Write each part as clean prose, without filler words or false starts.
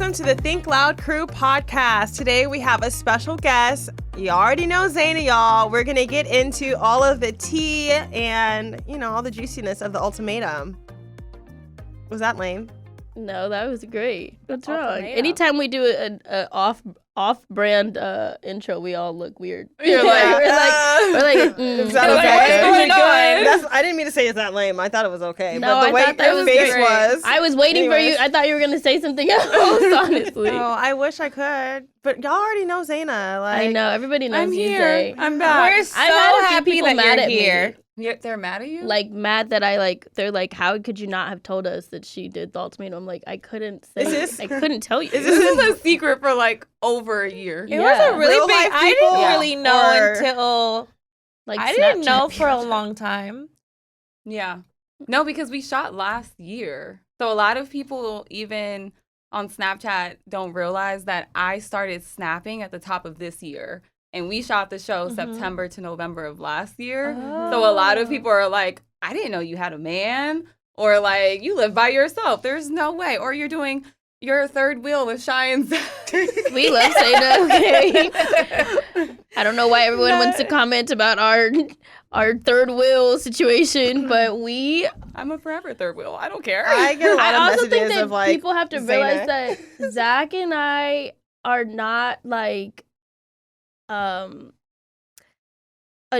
welcome to the Think Loud Crew podcast. Today we have a special guest. You already know Zaina, y'all. We're going to get into all of the tea and, all the juiciness of the ultimatum. Was that lame? No, that was great. What's wrong? Ultimatum. Anytime we do an off-brand intro, we all look weird. You're like, we're like, is that okay? I didn't mean to say it's that lame. I thought it was okay. No, but the way I thought that your was face great. was. I was waiting for you. I thought you were going to say something else, honestly. Oh, I wish I could. But y'all already know Zaina. Like, I know. Everybody knows I'm you, here. Zay. I'm back. We're so I've had a few happy people that mad you're at here. They're mad at you? Like, mad that they're like, how could you not have told us that she did the ultimatum? I'm like, I couldn't say I couldn't tell you. This is a secret for like over a year. It was a really Real big. life I people? didn't really know Or- until Like, I didn't know Snapchat for a people. long time. Yeah. No, because we shot last year. So a lot of people, even on Snapchat, don't realize that I started snapping at the top of this year. And we shot the show September to November of last year. So a lot of people are like, I didn't know you had a man. Or like, you live by yourself. There's no way. Or you're doing your third wheel with Cheyenne's. We love Zaina, okay? I don't know why everyone wants to comment about our third wheel situation, but I'm a forever third wheel. I don't care. I get a lot I of also think messages that of like, people have to Zaina. realize that Zach and I are not like a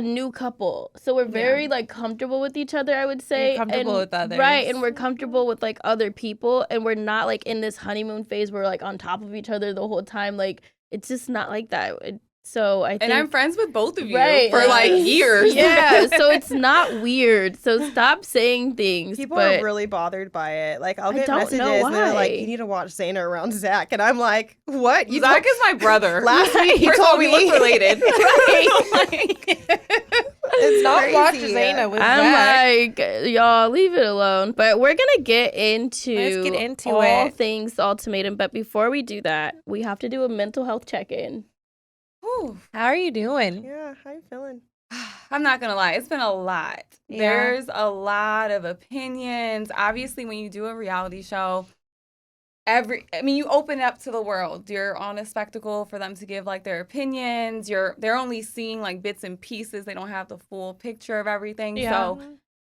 new couple. So we're very like comfortable with each other, I would say. You're comfortable with others. Right, and we're comfortable with like other people, and we're not like in this honeymoon phase where we're like on top of each other the whole time. Like, it's just not like that. So I think, and I'm friends with both of you Right, for like years. yeah, so it's not weird. So stop saying things. people but are really bothered by it. Like, I'll I get don't messages know and they're like, why. you need to watch Zaina around Zach. And I'm like, what? Zach is my brother. Last week he First of all, told we me. look related. It's Don't watch crazy. Zaina with I'm Zach. like, y'all, leave it alone. But we're going to get into, Let's get into all it. things ultimatum. But before we do that, we have to do a mental health check-in. Whew. How are you doing? Yeah, how you feeling? I'm not gonna lie, it's been a lot. Yeah. There's a lot of opinions. Obviously, when you do a reality show, you open it up to the world. You're on a spectacle for them to give like their opinions. They're only seeing like bits and pieces. They don't have the full picture of everything. Yeah. So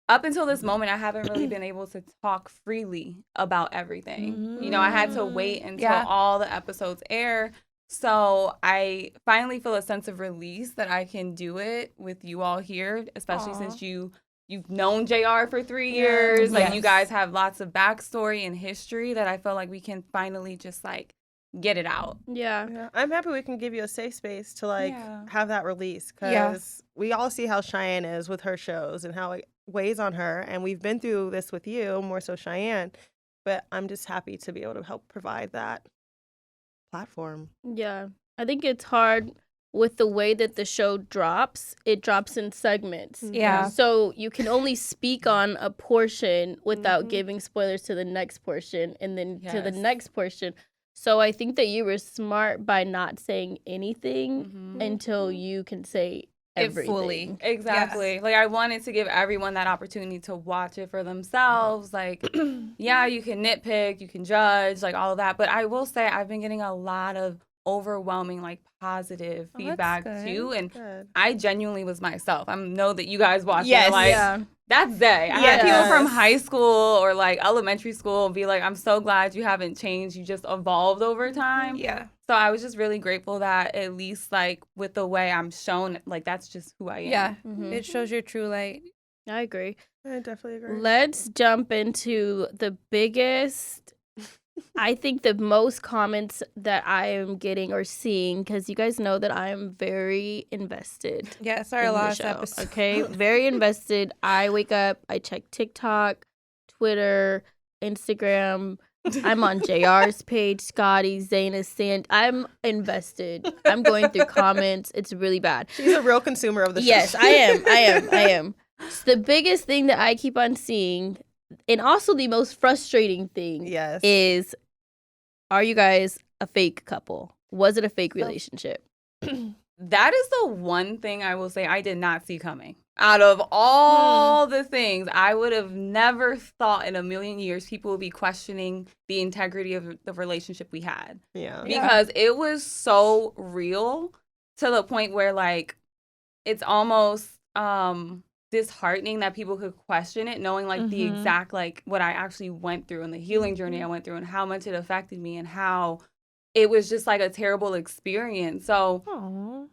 up until this moment, I haven't really been able to talk freely about everything. I had to wait until all the episodes air. So I finally feel a sense of release that I can do it with you all here, especially since you've known JR for 3 years. Like, Yes. you guys have lots of backstory and history that I feel like we can finally just like get it out. Yeah. Yeah, I'm happy we can give you a safe space to like Yeah. have that release because we all see how Cheyenne is with her shows and how it weighs on her. And we've been through this with you, more so Cheyenne. But I'm just happy to be able to help provide that platform. Yeah. I think it's hard with the way that the show drops. It drops in segments. Yeah. So you can only speak on a portion without giving spoilers to the next portion and then to the Yes. next portion. So I think that you were smart by not saying anything until you can say everything. fully. Exactly. Like, I wanted to give everyone that opportunity to watch it for themselves. Like, yeah, you can nitpick, you can judge, like all of that. But I will say I've been getting a lot of overwhelming, like, positive feedback good. too. And Good. I genuinely was myself. I know that you guys watch Yes. it. Like, Yeah. that's Zay. I had people Yes. from high school or like elementary school be like, I'm so glad you haven't changed. You just evolved over time. Yeah. So I was just really grateful that at least like with the way I'm shown, like that's just who I am. Yeah. Mhm. It shows your true light. I agree. I definitely agree. Let's jump into the biggest, I think the most comments that I am getting or seeing, because you guys know that I am very invested. Yes, our in the last show, episode. okay? Very invested. I wake up, I check TikTok, Twitter, Instagram. I'm on JR's page, Scotty, Zaina, Sand. I'm invested. I'm going through comments. It's really bad. She's a real consumer of the show. Yes, I am. So the biggest thing that I keep on seeing, and also the most frustrating thing, Yes. is, are you guys a fake couple? Was it a fake relationship? That is the one thing I will say I did not see coming. Out of all the things, I would have never thought in a million years people would be questioning the integrity of the relationship we had. Yeah. Because it was so real to the point where, like, it's almost disheartening that people could question it, knowing, like, the exact, like, what I actually went through and the healing journey I went through and how much it affected me and how it was just, like, a terrible experience. So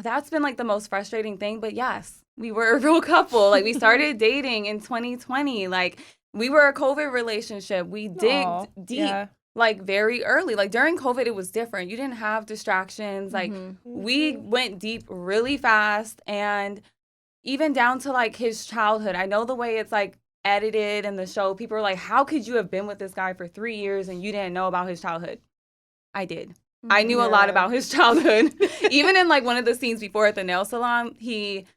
that's been, like, the most frustrating thing. But yes, we were a real couple. Like, we started dating in 2020. Like, we were a COVID relationship. We digged deep, like, very early. Like, during COVID, it was different. You didn't have distractions. Like, we went deep really fast. And even down to, like, his childhood. I know the way it's, like, edited in the show. People are like, how could you have been with this guy for 3 years and you didn't know about his childhood? I did. I knew a lot about his childhood. Even in, like, one of the scenes before at the nail salon,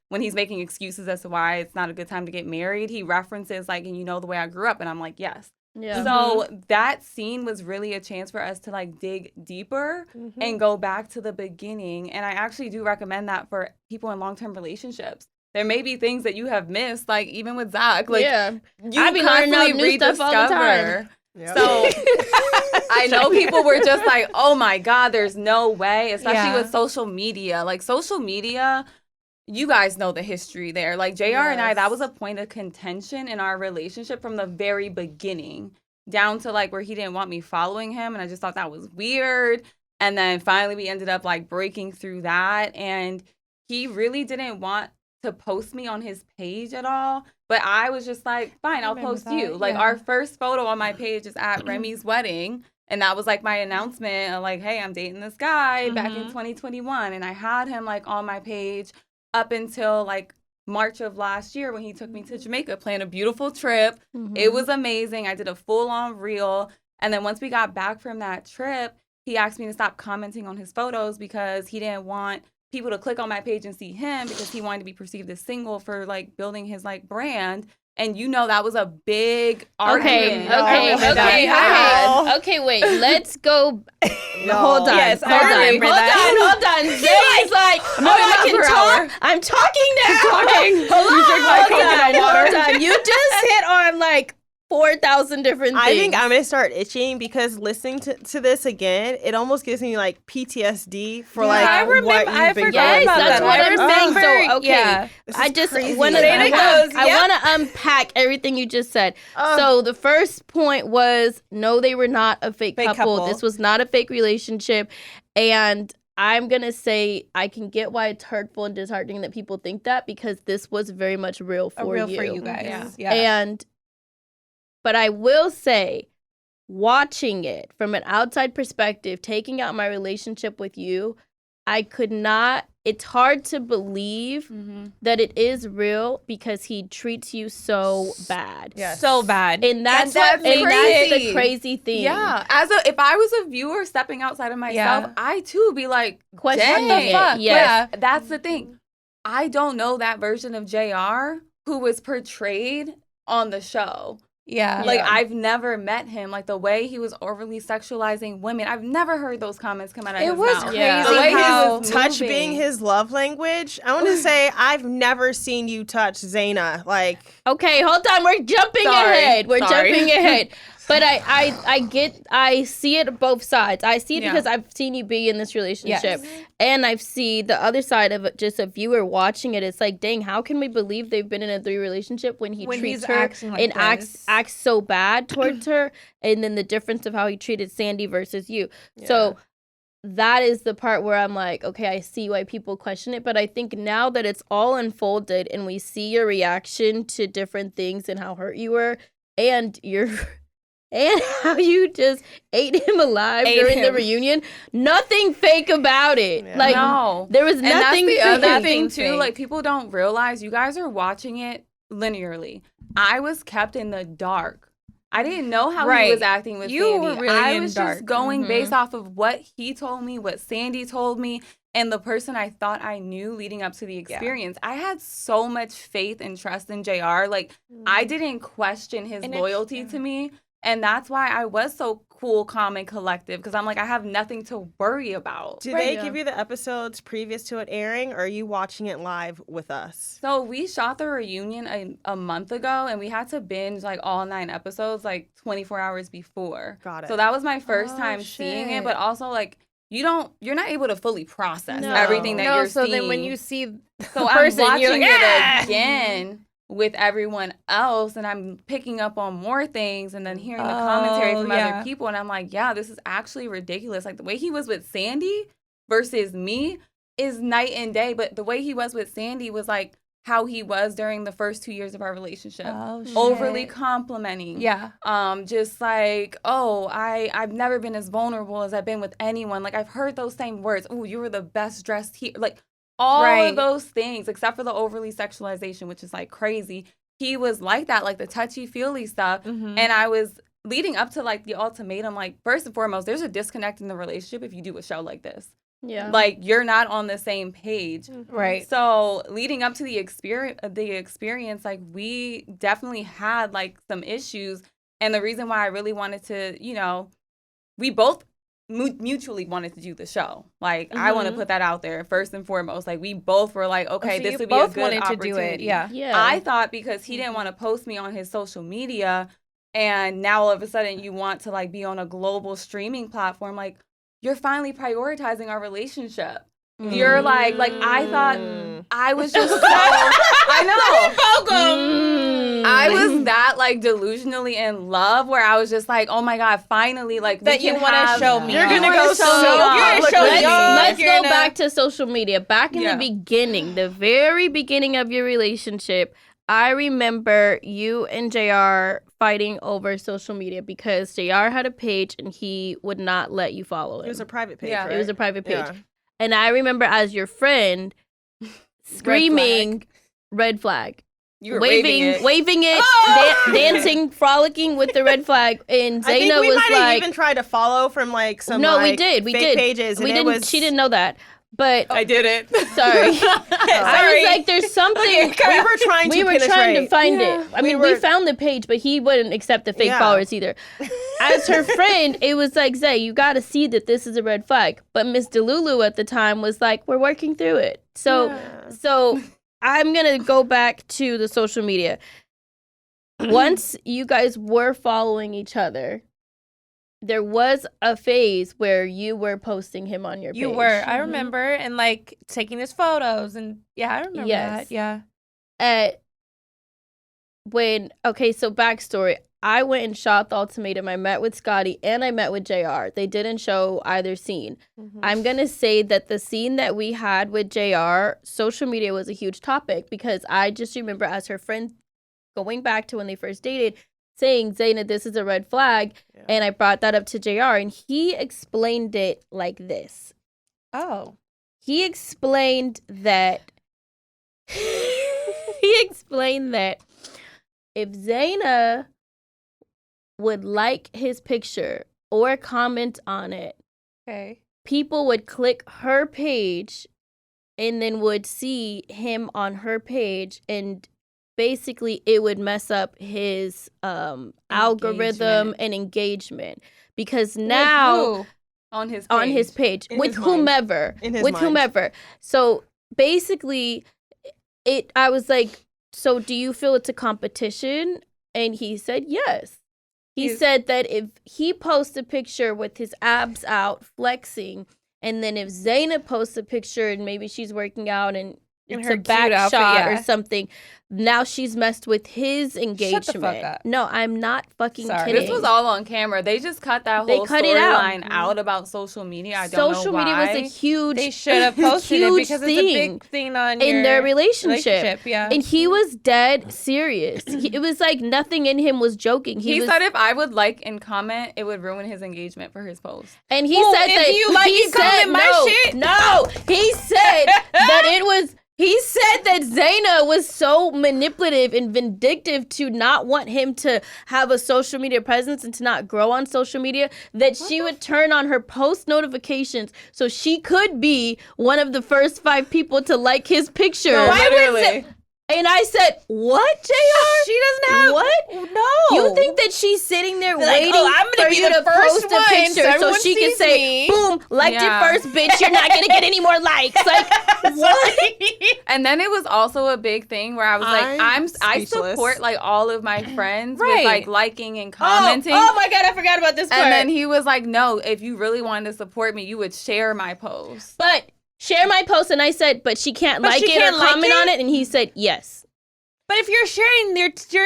when he's making excuses as to why it's not a good time to get married, he references, like, and you know the way I grew up. And I'm like, yes. Yeah. So that scene was really a chance for us to, like, dig deeper and go back to the beginning. And I actually do recommend that for people in long-term relationships. There may be things that you have missed, like, even with Zach. Like, you I be learning out new stuff all the time. Yep. So I know people were just like, oh my God, there's no way, especially with social media. Like, social media, you guys know the history there. Like, JR and I, that was a point of contention in our relationship from the very beginning, down to, like, where he didn't want me following him. And I just thought that was weird. And then finally we ended up, like, breaking through that. And he really didn't want to post me on his page at all. But I was just like, fine, I'll post you. Like, our first photo on my page is at Remy's wedding. And that was, like, my announcement of, like, hey, I'm dating this guy back in 2021. And I had him, like, on my page up until, like, March of last year when he took me to Jamaica, planned a beautiful trip. It was amazing. I did a full-on reel. And then once we got back from that trip, he asked me to stop commenting on his photos because he didn't want people to click on my page and see him because he wanted to be perceived as single for, like, building his, like, brand. And you know that was a big argument. Okay, wait. Let's go. Hold on. Yes, hold on. Jay's like, I can talk. I'm talking now. Hold on. You just hit on, like, 4,000 different things. I think I'm gonna start itching because listening to this again, it almost gives me, like, PTSD for like I remember, what you've been yes, going that's through. what I'm saying. So okay, Yeah. I just crazy. want Zaina to unpack everything you just said. So the first point was no, they were not a fake couple. This was not a fake relationship, and I'm going to say I can get why it's hurtful and disheartening that people think that because this was very much real for you guys. But I will say, watching it from an outside perspective, taking out my relationship with you, I could not, it's hard to believe that it is real because he treats you so bad. Yes. So bad. And that's the crazy thing. Yeah. If I was a viewer stepping outside of myself, I too be like, questioning dang. it. Yes. Yeah. That's the thing. I don't know that version of JR who was portrayed on the show. Yeah. Like, I've never met him. Like, the way he was overly sexualizing women, I've never heard those comments come out of his mouth. It was crazy The way how he was touch moving. being his love language. I want to say I've never seen you touch Zaina. Like, okay, hold on. We're jumping ahead. Jumping ahead. But I see it both sides. I see it because I've seen you be in this relationship. Yes. And I've seen the other side of it, just a viewer watching it. It's like, dang, how can we believe they've been in a 3 relationship when he treats her and acts so bad towards her? And then the difference of how he treated Sandy versus you. Yeah. So that is the part where I'm like, okay, I see why people question it. But I think now that it's all unfolded and we see your reaction to different things and how hurt you were and and how you just ate him alive during the reunion. Nothing fake about it. Yeah. Like, no. There was nothing fake. And that's the other thing, too. Like, people don't realize you guys are watching it linearly. I was kept in the dark. I didn't know how he was acting with you Sandy. Were really I in was dark. just going based off of what he told me, what Sandy told me, and the person I thought I knew leading up to the experience. I had so much faith and trust in JR. Like, I didn't question his loyalty to me. And that's why I was so cool, calm, and collective because I'm like, I have nothing to worry about. Do they give you the episodes previous to it airing, or are you watching it live with us? So we shot the reunion a month ago, and we had to binge like all 9 episodes like 24 hours before. Got it. So that was my first time seeing it, but also like you're not able to fully process everything that you're seeing. So then when you see the so person, I'm you're watching like, it again with everyone else, and I'm picking up on more things and then hearing the commentary from other people, and I'm like, yeah, this is actually ridiculous. Like the way he was with Sandy versus me is night and day, but the way he was with Sandy was like how he was during the first 2 years of our relationship. Overly complimenting. Yeah. Just like, I've never been as vulnerable as I've been with anyone. Like I've heard those same words. Oh, you were the best dressed here. Like all of those things, except for the overly sexualization, which is like crazy. He was like that, like the touchy-feely stuff. And I was leading up to like the ultimatum, like first and foremost, there's a disconnect in the relationship if you do a show like this. Yeah. Like you're not on the same page. Right. So leading up to the experience, like we definitely had like some issues. And the reason why I really wanted to, we both mutually wanted to do the show. Like I want to put that out there first and foremost. Like we both were like, okay, this would be a good opportunity. To do it. Yeah. I thought because he didn't want to post me on his social media, and now all of a sudden you want to like be on a global streaming platform, like you're finally prioritizing our relationship. You're like I thought I was just so, I know. I was that like delusionally in love where I was just like, oh my God, finally, like that you want to show me. You're gonna go so. Let's go back to social media. Back in the beginning, the very beginning of your relationship, I remember you and JR fighting over social media because JR had a page and he would not let you follow it. It was a private page. Yeah, right? It was a private page. Yeah. And I remember as your friend screaming, red flag. You were waving it, dancing, frolicking with the red flag. And Zaina I think we was might like, have even tried to follow from like some we did fake pages. And She didn't know that. But I did it. Sorry. I was like, there's something. We were trying to find it. I mean, we found the page, but he wouldn't accept the fake followers either. As her friend, it was like, Zay, you got to see that this is a red flag. But Miss Delulu at the time was like, we're working through it. So I'm going to go back to the social media. Once you guys were following each other, there was a phase where you were posting him on your page. You were. I remember. And like taking his photos. And I remember that. Yeah. So backstory. I went and shot the ultimatum. I met with Scotty and I met with JR. They didn't show either scene. I'm going to say that the scene that we had with JR, social media was a huge topic because I just remember as her friend going back to when they first dated, saying, Zaina, this is a red flag. Yeah. And I brought that up to JR and he explained it like this. Oh. He explained that if Zaina would like his picture or comment on it, people would click her page and then would see him on her page, and basically it would mess up his algorithm and engagement because now on his page with whomever. So basically I was like, so do you feel it's a competition? And he said yes. He said that if he posts a picture with his abs out flexing, and then if Zaina posts a picture and maybe she's working out and it's a back shot or something, now she's messed with his engagement. Shut the fuck up. No, I'm not fucking kidding. This was all on camera. They just cut that whole storyline out about social media. I don't know why. Social media was a huge They should have posted it because it's a big thing on in their relationship. Yeah. And he was dead serious. It was like nothing in him was joking. He said if I would like and comment, it would ruin his engagement for his post. And he said that if you like he and comment my shit. No, he said that it was. He said that Zaina was so manipulative and vindictive to not want him to have a social media presence and to not grow on social media that she would turn on her post notifications so she could be one of the first 5 people to like his picture. No, literally. And I said, what, JR? She doesn't have what? No. You think that she's sitting there Like, waiting I'm gonna for be you the to first post a one, picture so so everyone she can sees say, me. boom, liked Yeah. it first, bitch. You're not gonna get any more likes. Like, what? And then it was also a big thing where I was like, I speechless. support like all of my friends with Right. like liking and commenting. Oh my God, I forgot about this part. And then he was like, no, if you really wanted to support me, you would share my post. But share my post, and I said, but she can't But like she it can't or like comment it? on it, and he said yes. But if you're sharing,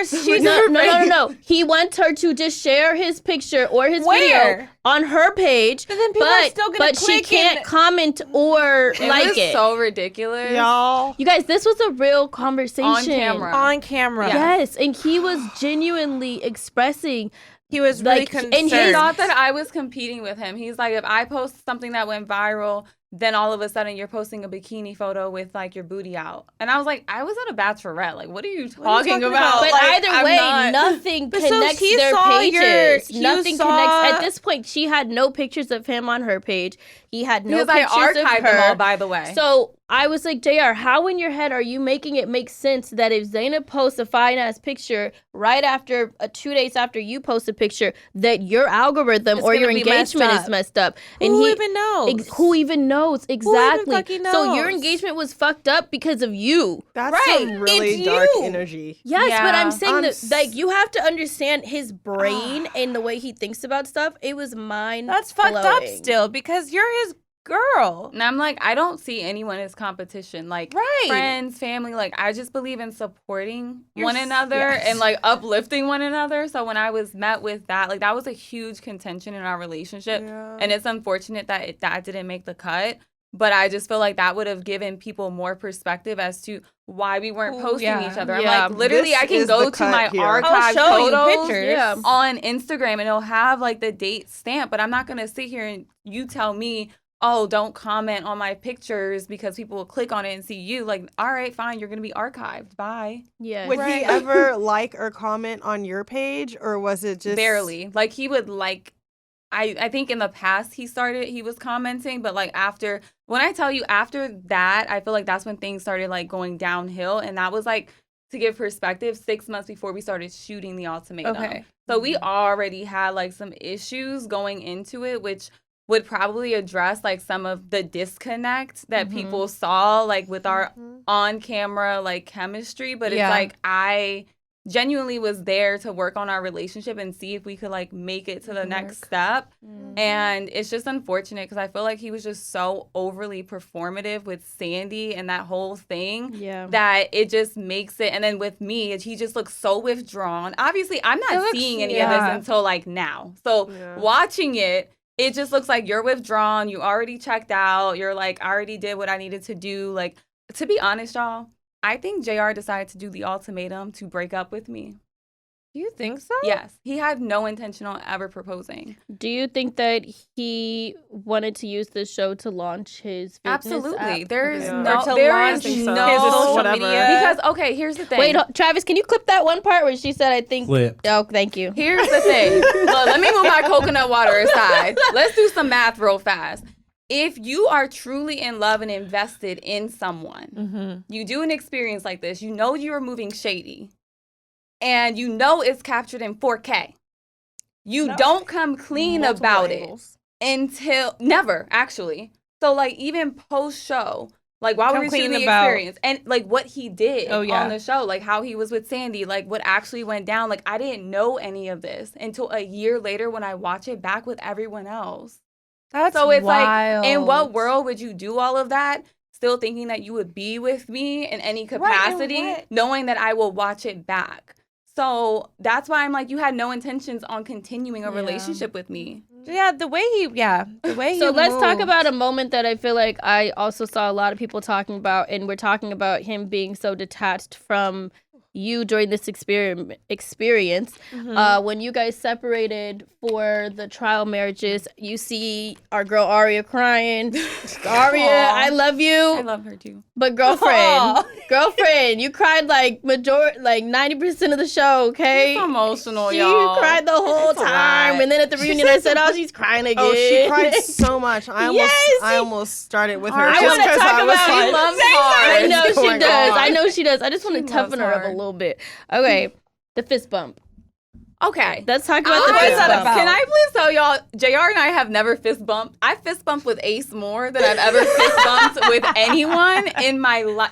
she's No. He wants her to just share his picture or his Where? video on her page, But then people are still gonna but she click can't and- comment or It like was it. so ridiculous. Y'all. You guys, this was a real conversation On camera. on camera. Yeah. Yes, and he was genuinely expressing. He was really Like, and concerned. He thought that I was competing with him. He's like, if I post something that went viral, then all of a sudden you're posting a bikini photo with like your booty out. And I was like, I was at a bachelorette. Like, what are you talking about? But Like, either I'm way, not- nothing But so connects he their saw pages. he Nothing saw- connects. At this point, she had no pictures of him on her page. He had no Because I pictures of archived her. them all, by the way. So I was like, JR, how in your head are you making it make sense that if Zaina posts a fine ass picture right after 2 days after you post a picture, that your algorithm It's or gonna your be messed engagement up. is messed up? Who even knows? Who even knows? Exactly. fucking So your knows? engagement was fucked up because of you. That's Right, some really it's dark you. energy. Yes, but I'm Yeah. saying that like you have to understand his brain and the way he thinks about stuff. It was mind That's fucked up blowing. still because you're his girl. And I'm like, I don't see anyone as competition. Like, Right. friends, family. Like, I just believe in supporting one Yes. another and like uplifting one another. So when I was met with that, like, that was a huge contention in our relationship. Yeah. And it's unfortunate that that didn't make the cut. But I just feel like that would have given people more perspective as to why we weren't Ooh, posting yeah. each other. I'm Yeah. like, literally, This I can is go the to cut my here. archive I'll show you photos pictures. Yeah. on Instagram and it'll have like the date stamp. But I'm not going to sit here and you tell me, oh, don't comment on my pictures because people will click on it and see you. Like, all right, fine, you're going to be archived. Bye. Yeah. Would he Right. ever like or comment on your page, or was it just Barely. Like, he would like, I think in the past he was commenting, but like when I tell you after that, I feel like that's when things started like going downhill. And that was like, to give perspective, 6 months before we started shooting the Ultimatum. Okay. So we already had like some issues going into it, which would probably address like some of the disconnect that people saw like with our on camera like chemistry. But Yeah. it's like I genuinely was there to work on our relationship and see if we could like make it to the next step. And it's just unfortunate because I feel like he was just so overly performative with Sandy and that whole thing. Yeah. That it just makes it, and then with me, he just looks so withdrawn. Obviously, I'm It not looks- seeing any yeah. of this until like now. So Yeah. watching it, it just looks like you're withdrawn. You already checked out. You're like, I already did what I needed to do. Like, to be honest, y'all, I think JR decided to do the ultimatum to break up with me. Do you think so? Yes, he had no intention on ever proposing. Do you think that he wanted to use this show to launch his fitness Absolutely. app? There's Yeah. no, Or to there launch is his no social Whatever. media. Because okay, here's the thing. Wait, Travis, can you clip that one part where she said, I think. Clip. Oh, thank you. Here's the thing. Look, let me move my coconut water aside. Let's do some math real fast. If you are truly in love and invested in someone, you do an experience like this, you know you're moving shady, and you know it's captured in 4K. You don't come clean about it until never, actually. So like even post show, like while we Come were clean shooting the about- experience and like what he did Oh, yeah. on the show, like how he was with Sandy, like what actually went down. Like I didn't know any of this until a year later when I watch it back with everyone else. That's So it's wild. like, in what world would you do all of that, still thinking that you would be with me in any capacity, what? knowing that I will watch it back? So that's why I'm like, you had no intentions on continuing a relationship with me. Yeah, the way he So let's talk moved. about a moment that I feel like I also saw a lot of people talking about, and we're talking about him being so detached from you during this experience. When you guys separated for the trial marriages, you see our girl Aria crying. Aria, I love you. I love her too. But girlfriend, you cried like 90% of the show, okay? It's emotional, She y'all. cried the whole It's a time. lot. And then at the reunion, I said, oh, she's crying again. Oh, she cried so much. I Yes, almost started with her. I just wanna 'cause talk I was about like, it. loves I hard. know Oh she my does. God. I know she does. I just want She to toughen her loves up a her. little bit. Okay, the fist bump. Okay. Let's talk about the What is fist that bump. about? Can I please tell y'all, JR and I have never fist bumped. I fist bumped with Ace more than I've ever fist bumped with anyone in my life.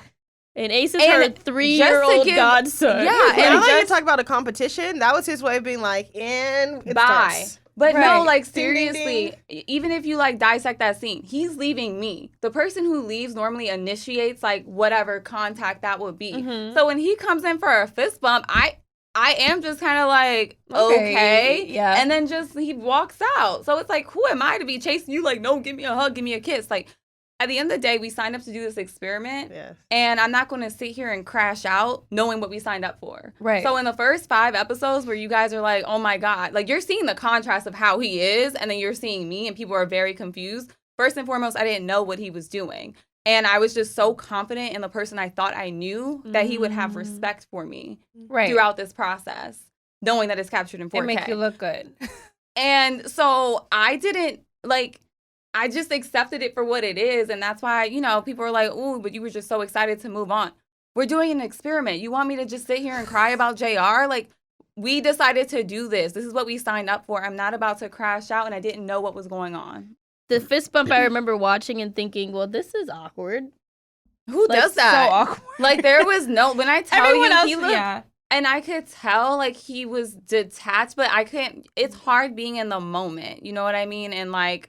And Ace is And her 3-year-old just to give- godson. Yeah, And and I thought you just talk about a competition. That was his way of being like, and it bye. starts. But no, Right. like Ding, ding, seriously, even if you like dissect that scene, he's leaving me. The person who leaves normally initiates like whatever contact that would be. Mhm. So when he comes in for a fist bump, I am just kind of like, okay. Yeah. And then just he walks out. So it's like, who am I to be chasing you? Like, no, give me a hug, give me a kiss. Like, at the end of the day, we signed up to do this experiment. Yes. And I'm not going to sit here and crash out knowing what we signed up for. Right. So in the first 5 episodes where you guys are like, oh my God, like you're seeing the contrast of how he is and then you're seeing me and people are very confused. First and foremost, I didn't know what he was doing. And I was just so confident in the person I thought I knew that he would have respect for me Right. throughout this process, knowing that it's captured in 4K. It make you look good. And so I didn't like, I just accepted it for what it is. And that's why, you know, people are like, ooh, but you were just so excited to move on. We're doing an experiment. You want me to just sit here and cry about JR? Like, we decided to do this. This is what we signed up for. I'm not about to crash out, and I didn't know what was going on. The fist bump, I remember watching and thinking, well, this is awkward. Who Like, does that? So awkward. Like, there was no, when I tell Everyone you, else, he looked, yeah. and I could tell, like, he was detached, but I couldn't, it's hard being in the moment. You know what I mean? And, like,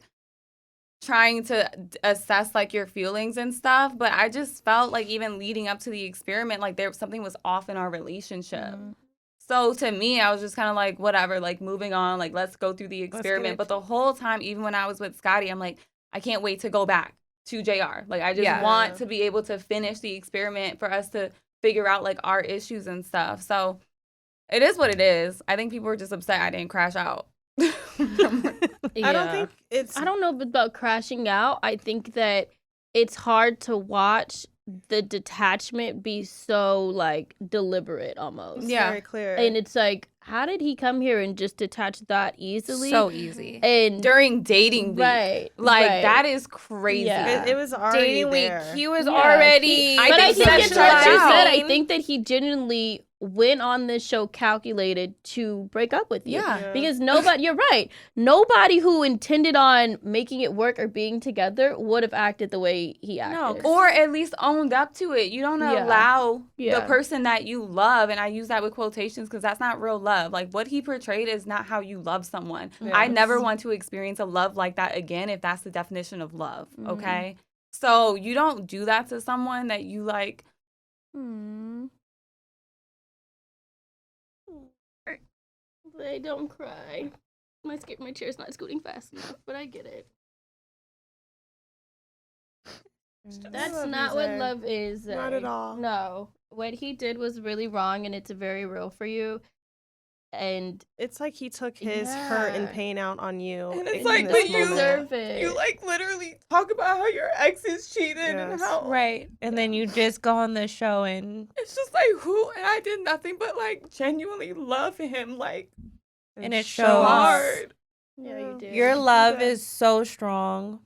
trying to assess like your feelings and stuff, but I just felt like even leading up to the experiment, like something was off in our relationship. So to me, I was just kind of like, whatever, like moving on, like let's go through the experiment. But the whole time, even when I was with Scotty, I'm like, I can't wait to go back to JR. Like I just want to be able to finish the experiment for us to figure out like our issues and stuff. So it is what it is. I think people were just upset I didn't crash out. I don't think it's. I don't know about crashing out. I think that it's hard to watch the detachment be so like deliberate almost. It's Yeah. very clear. And it's like, how did he come here and just detach that easily? So easy. And During dating week. right, Like right. that is crazy. Yeah. it was already Dating there. week. He was Yeah. already. I But I think think it's sexualized what you said. I out. think that he genuinely went on this show calculated to break up with you. Yeah. Because nobody, you're right. Nobody who intended on making it work or being together would have acted the way he acted. Or at least owned up to it. You don't Yeah. allow Yeah. the person that you love, and I use that with quotations because that's not real love. Like what he portrayed is not how you love someone. I never want to experience a love like that again if that's the definition of love. Okay. So you don't do that to someone that you like. They don't cry. My chair's not scooting fast enough, but I get it. That's love not is what there. love is. Not at all. No. What he did was really wrong, and it's very real for you. And It's like he took his hurt and Yeah. pain out on you. And in it's like, this but you moment. deserve it. You like literally talk about how your ex is cheated and Yes. how Right. And then you just go on the show and it's just like who, and I did nothing but like genuinely love him like And it shows. shows. hard. yeah, you did. your love Okay. is so strong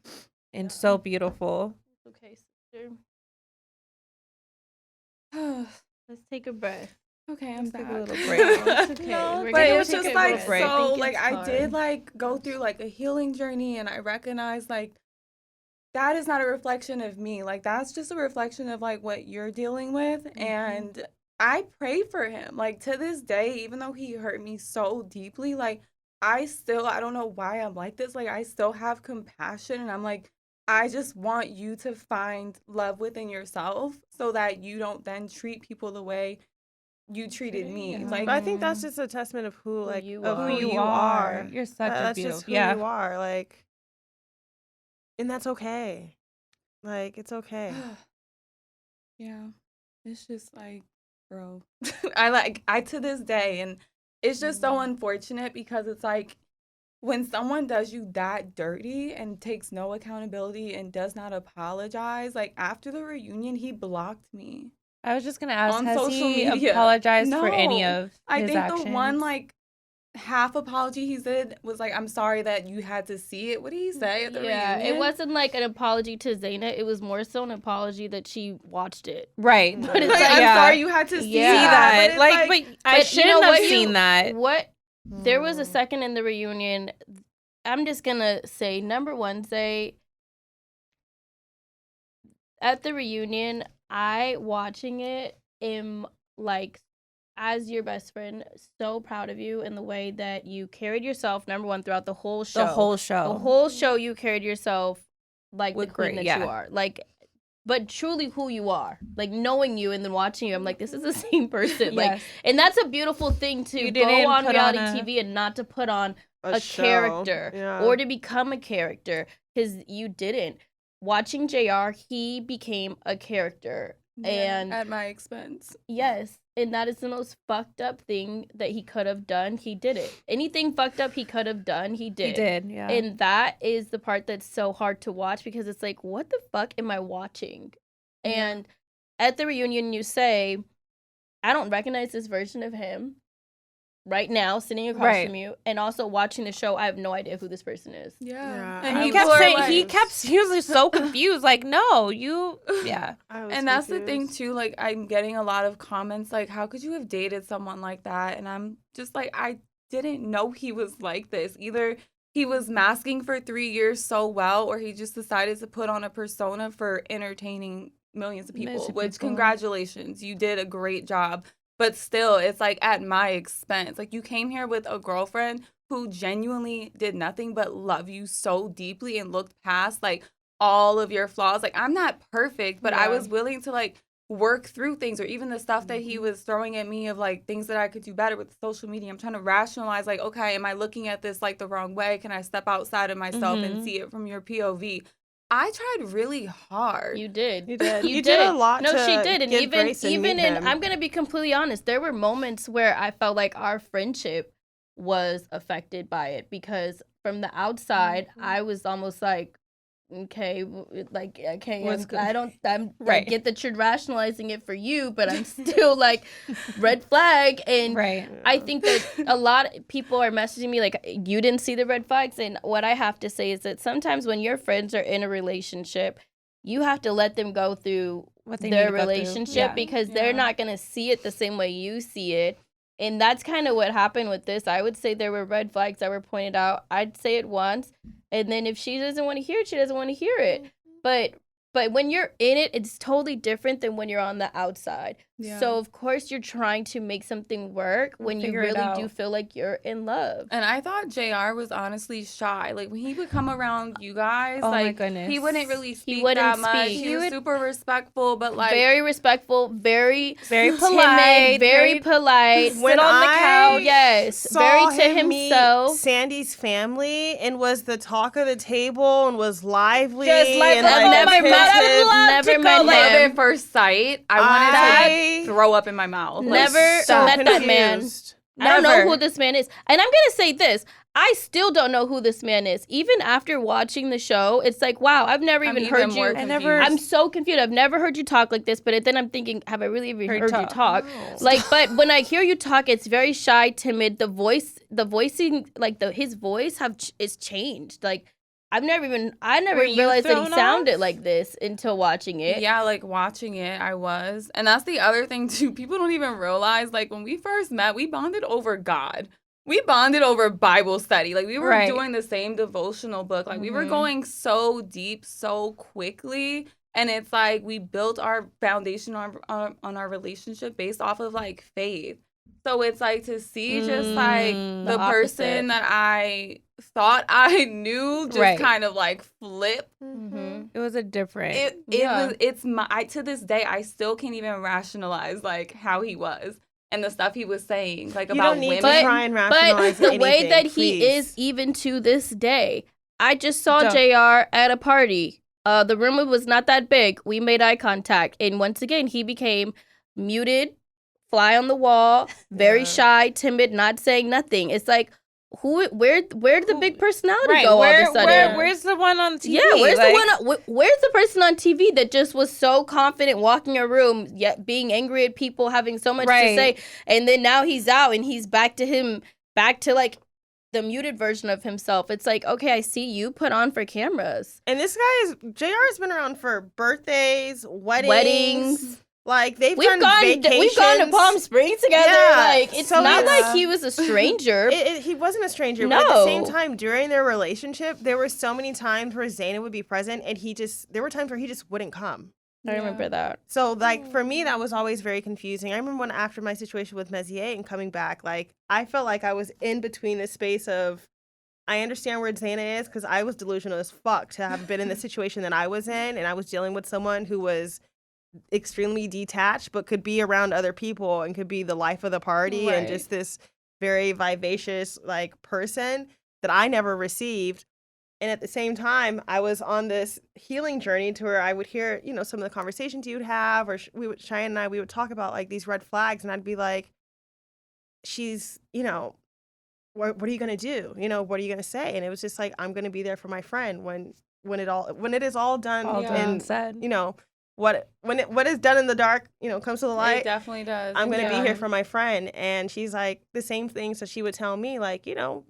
and so beautiful. Okay, sister. Let's take a breath. Okay, I'm Take a sad. little break. It's okay. No, We're but gonna it was take just a like break. break. I so think like it's I did hard. like go through like a healing journey, and I recognized like that is not a reflection of me. Like that's just a reflection of like what you're dealing with. And I pray for him. Like to this day, even though he hurt me so deeply, like I don't know why I'm like this. Like I still have compassion, and I'm like, I just want you to find love within yourself so that you don't then treat people the way you treated me. Yeah. Like But I think that's just a testament of who you of are. who you are. You're such a That's beautiful. just who Yeah. you are. Like, and that's okay. Like, it's okay. Yeah, it's just like, bro, I to this day, and it's just so unfortunate because it's like when someone does you that dirty and takes no accountability and does not apologize, like after the reunion, he blocked me. I was just gonna ask, On has social he media. apologized for any No. of I his think actions? the one like half apology he did was like, I'm sorry that you had to see it. What did he say at the reunion? It wasn't like an apology to Zaina. It was more so an apology that she watched it. Right. But it's like, like, I'm sorry you had to see that. But, but I shouldn't have seen that. There was a second in the reunion. I'm just gonna say, number one, at the reunion, I watching it am like, as your best friend, so proud of you in the way that you carried yourself, number one, throughout the whole show. The whole show, you carried yourself like the queen that you are. Like, but truly who you are. Like, knowing you and then watching you, I'm like, this is the same person. Like, and that's a beautiful thing to go on reality TV and not to put on a character or to become a character, because you didn't. Watching JR, he became a character. And at my expense. Yes. And that is the most fucked up thing that he could have done. He did it. Anything fucked up he could have done, he did. He did, yeah. And that is the part that's so hard to watch, because it's like, what the fuck am I watching? Yeah. And at the reunion, you say, I don't recognize this version of him right now, sitting across from you, and also watching the show, I have no idea who this person is. Yeah. And he kept saying, he was so confused, like, no, And that's the thing too, like, I'm getting a lot of comments like, how could you have dated someone like that? And I'm just like, I didn't know he was like this. Either he was masking for 3 years so well, or he just decided to put on a persona for entertaining millions of people, which congratulations, you did a great job. But still, it's like at my expense. Like, you came here with a girlfriend who genuinely did nothing but love you so deeply and looked past like all of your flaws. Like, I'm not perfect, but I was willing to like work through things, or even the stuff that he was throwing at me of like things that I could do better with social media. I'm trying to rationalize like, okay, am I looking at this like the wrong way? Can I step outside of myself and see it from your POV? I tried really hard. You did. You did a lot. No, to she did, and even in I'm gonna be completely honest. There were moments where I felt like our friendship was affected by it, because from the outside, I was almost like, okay, like, okay, I get that you're rationalizing it for you, but I'm still like, red flag. And I think that a lot of people are messaging me like, you didn't see the red flags. And what I have to say is that sometimes when your friends are in a relationship, you have to let them go through their relationship, because they're not going to see it the same way you see it. And that's kind of what happened with this. I would say there were red flags that were pointed out. I'd say it once. And then if she doesn't want to hear it, she doesn't want to hear it. But when you're in it, it's totally different than when you're on the outside. Yeah. So, of course, you're trying to make something work when you really do feel like you're in love. And I thought JR was honestly shy. Like, when he would come around you guys, my goodness, he wouldn't really speak that much. He was super respectful, but like... Very respectful, very polite. Timid, very polite. When on the couch. Yes. Saw very to him himself. Meet Sandy's family and was the talk of the table and was lively. Just like, and never met him. Love at first sight. I wanted to throw up in my mouth. Never met that man. Never. I don't know who this man is. And I'm going to say this. I still don't know who this man is. Even after watching the show, it's like, wow, I've never even heard you. I'm so confused. I've never heard you talk like this. But then I'm thinking, have I really even heard you talk? No. Like, but when I hear you talk, it's very shy, timid. The voicing, like his voice is changed. Like, I never even realized that he sounded like this until watching it. Yeah, like watching it, I was. And that's the other thing too. People don't even realize, like, when we first met, we bonded over God. We bonded over Bible study. Like, we were doing the same devotional book. Like, we were going so deep so quickly. And it's like we built our foundation on our relationship based off of, like, faith. So it's like to see just, like, the person that I thought I knew just kind of, like, flip. Mm-hmm. It was a different... To this day, I still can't even rationalize, like, how he was. And the stuff he was saying, like, about women. To try and rationalize but the way that he is, even to this day, I just saw JR at a party. The room was not that big. We made eye contact. And once again, he became muted, fly on the wall, very shy, timid, not saying nothing. It's like, where'd the big personality go all of a sudden? Where's the one on TV? Yeah, where's the person on TV that just was so confident walking a room, yet being angry at people, having so much to say, and then now he's out and he's back to him back to like the muted version of himself. It's like, okay, I see you put on for cameras. And this JR's been around for birthdays, weddings. Like we've done vacations. We've gone to Palm Springs together. Yeah. Like it's So not like he was a stranger. He wasn't a stranger. No. But at the same time, during their relationship, there were so many times where Zaina would be present, and there were times where he just wouldn't come. I remember that. So, like, for me, that was always very confusing. I remember when after my situation with Messier and coming back, like, I felt like I was in between the space of, I understand where Zaina is because I was delusional as fuck to have been in the situation that I was in, and I was dealing with someone who was extremely detached but could be around other people and could be the life of the party and just this very vivacious, like, person that I never received. And at the same time, I was on this healing journey to where I would hear, you know, some of the conversations you'd have, or Cheyenne and I, we would talk about like these red flags, and I'd be like, she's, you know, what are you going to do? You know, what are you going to say? And it was just like, I'm going to be there for my friend when it is all done and said. You know, what is done in the dark, you know, comes to the light. It definitely does. I'm going to be here for my friend. And she's like the same thing. So she would tell me like, you know,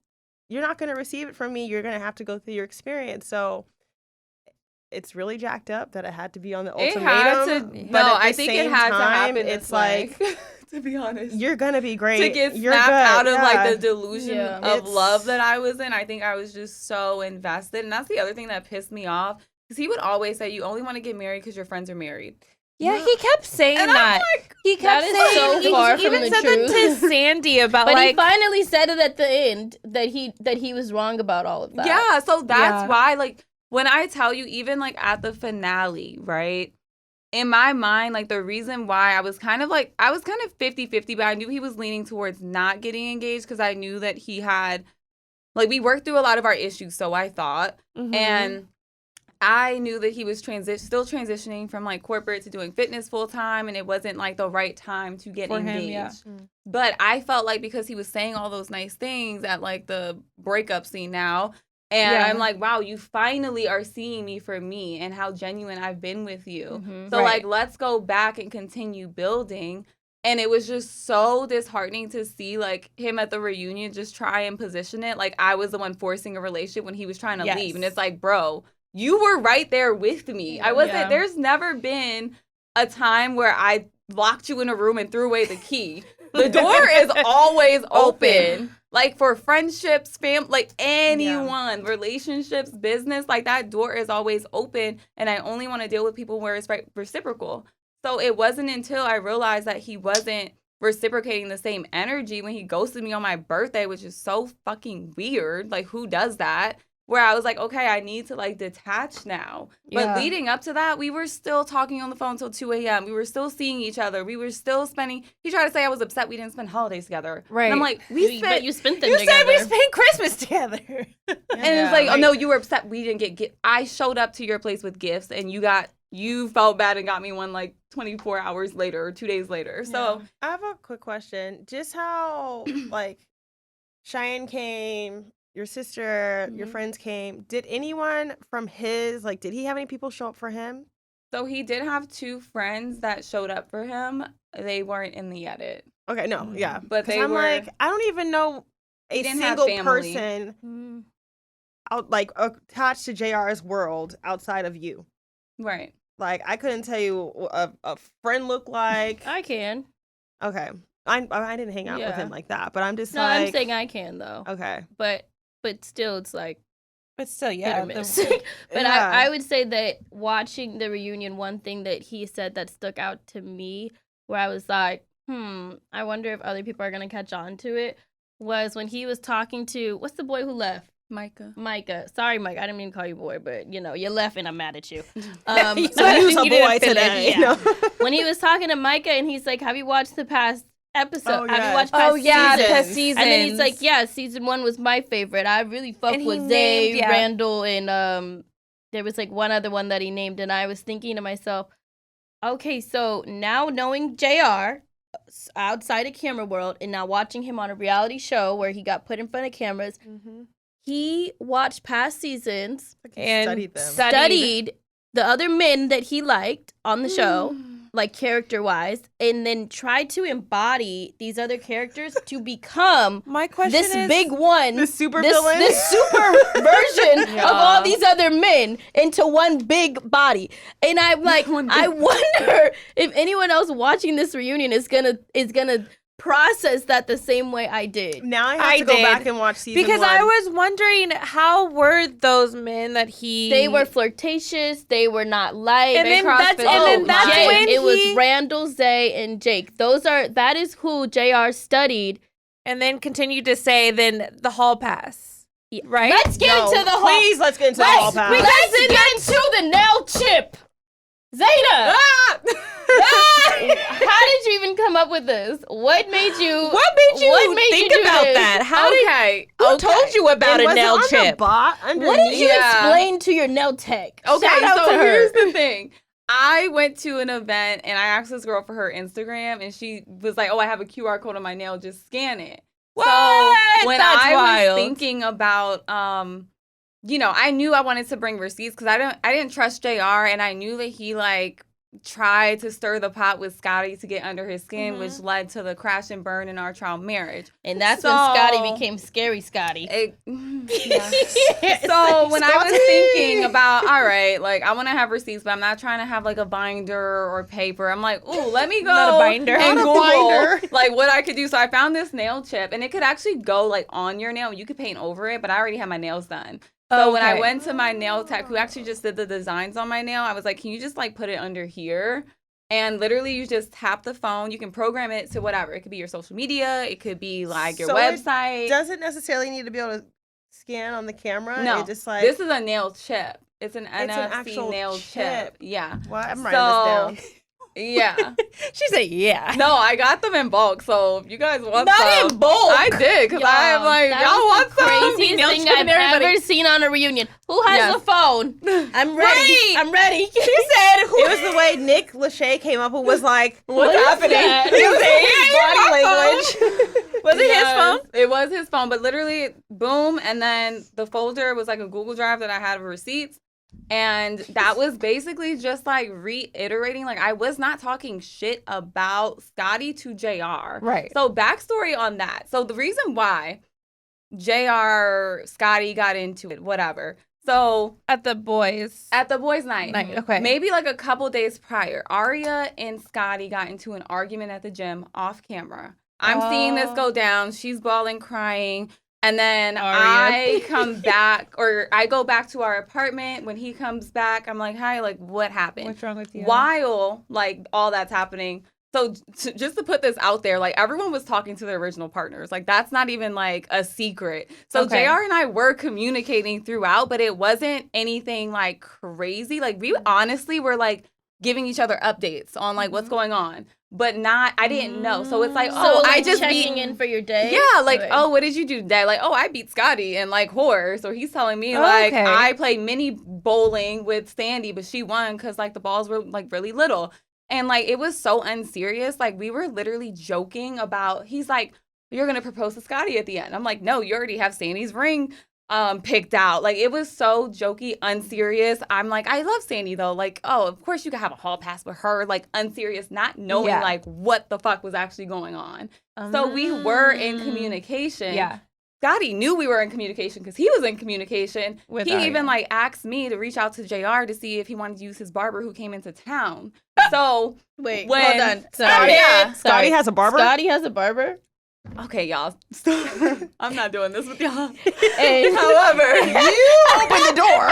you're not going to receive it from me. You're going to have to go through your experience. So it's really jacked up that it had to be on the ultimatum. I think it had to happen. It's like, to be honest, you're going to be great. To get snapped out of like the delusion of love that I was in. I think I was just so invested. And that's the other thing that pissed me off. Because he would always say, you only want to get married because your friends are married. Yeah, he kept saying that. Like, he kept saying so far he from even the said truth. that to Sandy about but like he finally said it at the end that he was wrong about all of that. Yeah, so that's why, like, when I tell you, even like at the finale, right? In my mind, like the reason why I was kind of 50-50, but I knew he was leaning towards not getting engaged because I knew that he had, like, we worked through a lot of our issues, so I thought, and I knew that he was still transitioning from like corporate to doing fitness full time, and it wasn't like the right time to get engaged. But I felt like because he was saying all those nice things at like the breakup scene now, and I'm like, wow, you finally are seeing me for me and how genuine I've been with you. So like, let's go back and continue building. And it was just so disheartening to see like him at the reunion just try and position it like I was the one forcing a relationship when he was trying to leave. And it's like, bro, you were right there with me. I wasn't, there's never been a time where I locked you in a room and threw away the key. The door is always open. Like for friendships, like anyone, relationships, business, like that door is always open. And I only want to deal with people where it's reciprocal. So it wasn't until I realized that he wasn't reciprocating the same energy when he ghosted me on my birthday, which is so fucking weird. Like, who does that? Where I was like, okay, I need to like detach now. But leading up to that, we were still talking on the phone till 2 a.m. We were still seeing each other. We were still spending. He tried to say I was upset we didn't spend holidays together. Right. And I'm like, but you spent them you together. said we spent Christmas together. And it's like, oh no, you were upset we didn't get gifts. I showed up to your place with gifts, and you felt bad and got me one like 24 hours later or 2 days later. So I have a quick question. Just how like Cheyenne came. Your sister, your friends came. Did anyone from his, like, did he have any people show up for him? So he did have 2 friends that showed up for him. They weren't in the edit. Okay, no, yeah. But they I'm were, like, I don't even know a single person out, like, attached to JR's world outside of you. Right. Like, I couldn't tell you what a friend looked like. I can. Okay. I didn't hang out with him like that, but I'm just no, like. I'm saying I can, though. Okay. But still, it's like. But still, hit or miss. But I would say that watching the reunion, one thing that he said that stuck out to me, where I was like, I wonder if other people are going to catch on to it, was when he was talking to, what's the boy who left? Micah. Sorry, Mike. I didn't mean to call you boy, but, you know, you left and I'm mad at you. So you's a boy today. Yeah. When he was talking to Micah and he's like, have you watched the past episode? Have you watched past seasons? Past seasons. And then he's like, yeah, season 1 was my favorite. I really fucked with Zay, Randall, and there was like one other one that he named. And I was thinking to myself, okay, so now knowing JR outside of camera world and now watching him on a reality show where he got put in front of cameras, he watched past seasons and studied the other men that he liked on the show like character-wise, and then try to embody these other characters to become My question this is, big one, The super this villain. this super version Yeah. of all these other men into one big body. And I'm like, I wonder if anyone else watching this reunion is gonna process that the same way I did. Now I have I to go did. back and watch season because 1. I was wondering how were those men that he They were flirtatious. They were not like. and They then crossed that's the and then line. that's Jake. when It was he Randall, Zay, and Jake. That is who JR studied. and then continued to say then the hall pass. Yeah. Right? Let's get No, into the whole. please, let's get into the hall pass. Let's get into the nail chip. Zaina, how did you even come up with this? What made you? What made you think do about this? that? How did who told you about And a was nail it on chip? The bot What did you Yeah. explain to your nail tech? Okay, Shout out so to her. here's the thing. I went to an event and I asked this girl for her Instagram, and she was like, "Oh, I have a QR code on my nail. Just scan it." What? So when That's I wild. was thinking about, I knew I wanted to bring receipts because I didn't trust JR, and I knew that he like tried to stir the pot with Scotty to get under his skin, which led to the crash and burn in our trial marriage. And that's when So- Scotty became Scary Scotty. So when I was thinking about, all right, like I want to have receipts, but I'm not trying to have like a binder or paper. I'm like, ooh, let me go Not a binder. and Not a Google binder. like what I could do. So I found this nail chip, and it could actually go like on your nail. You could paint over it, but I already had my nails done. So when I Okay. went to my nail tech, who actually just did the designs on my nail, I was like, can you just like put it under here? And literally, you just tap the phone. You can program it to whatever. It could be your social media. It could be like your So it website. doesn't necessarily need to be able to scan on the camera. No, It just like this is a nail chip. It's an an NFC actual nail chip. chip. Yeah. what? I'm writing this down. Yeah. She said, yeah. No, I got them in bulk. So if you guys want Not some, in bulk. I did because I'm like, that y'all was want the some? craziest Nail thing chip I've and everybody- ever seen on a reunion. Who has Yes. a phone? I'm ready. Right. I'm ready. She said, It was the way Nick Lachey came up and was like, What's happening? that? He was saying body language. was it his Yes, phone? It was his phone, but literally, boom, and then the folder was like a Google Drive that I had of receipts. And that was basically just like reiterating, like I was not talking shit about Scotty to JR. Right. So backstory on that. So the reason why JR, Scotty got into it, whatever. So At the boys. at the boys' night, Okay. maybe like a couple days prior, Aria and Scotty got into an argument at the gym off camera. I'm seeing this go down. She's bawling, crying. And then Aria. I come back, or I go back to our apartment. When he comes back, I'm like, hi, like, what happened? What's wrong with you? While, like, all that's happening. So just to put this out there, like, everyone was talking to their original partners. Like, that's not even, like, a secret. So Okay. JR and I were communicating throughout, but it wasn't anything, like, crazy. Like, we honestly were, like, giving each other updates on, like, what's going on. But not, I didn't know. So it's like, So oh, like I just checking beat. in for your day. Yeah, like, Okay. oh, what did you do today? Like, oh, I beat Scotty and like horror. So he's telling me Oh, like okay. I played mini bowling with Sandy, but she won because like the balls were like really little. And like it was so unserious. Like we were literally joking about, he's like, you're gonna propose to Scotty at the end. I'm like, no, you already have Sandy's ring picked out. Like it was so jokey, unserious. I'm like, I love Sandy though. Like, oh, of course you could have a hall pass with her, like unserious, not knowing Yeah. like what the fuck was actually going on. So we were in communication. Yeah. Scotty knew we were in communication because he was in communication. With He Aria. even like asked me to reach out to JR to see if he wanted to use his barber who came into town. So Wait, when- hold on. Oh, Sorry. yeah. Scotty has a barber? Scotty has a barber. okay, y'all. I'm not doing this with y'all. And However, You open the door.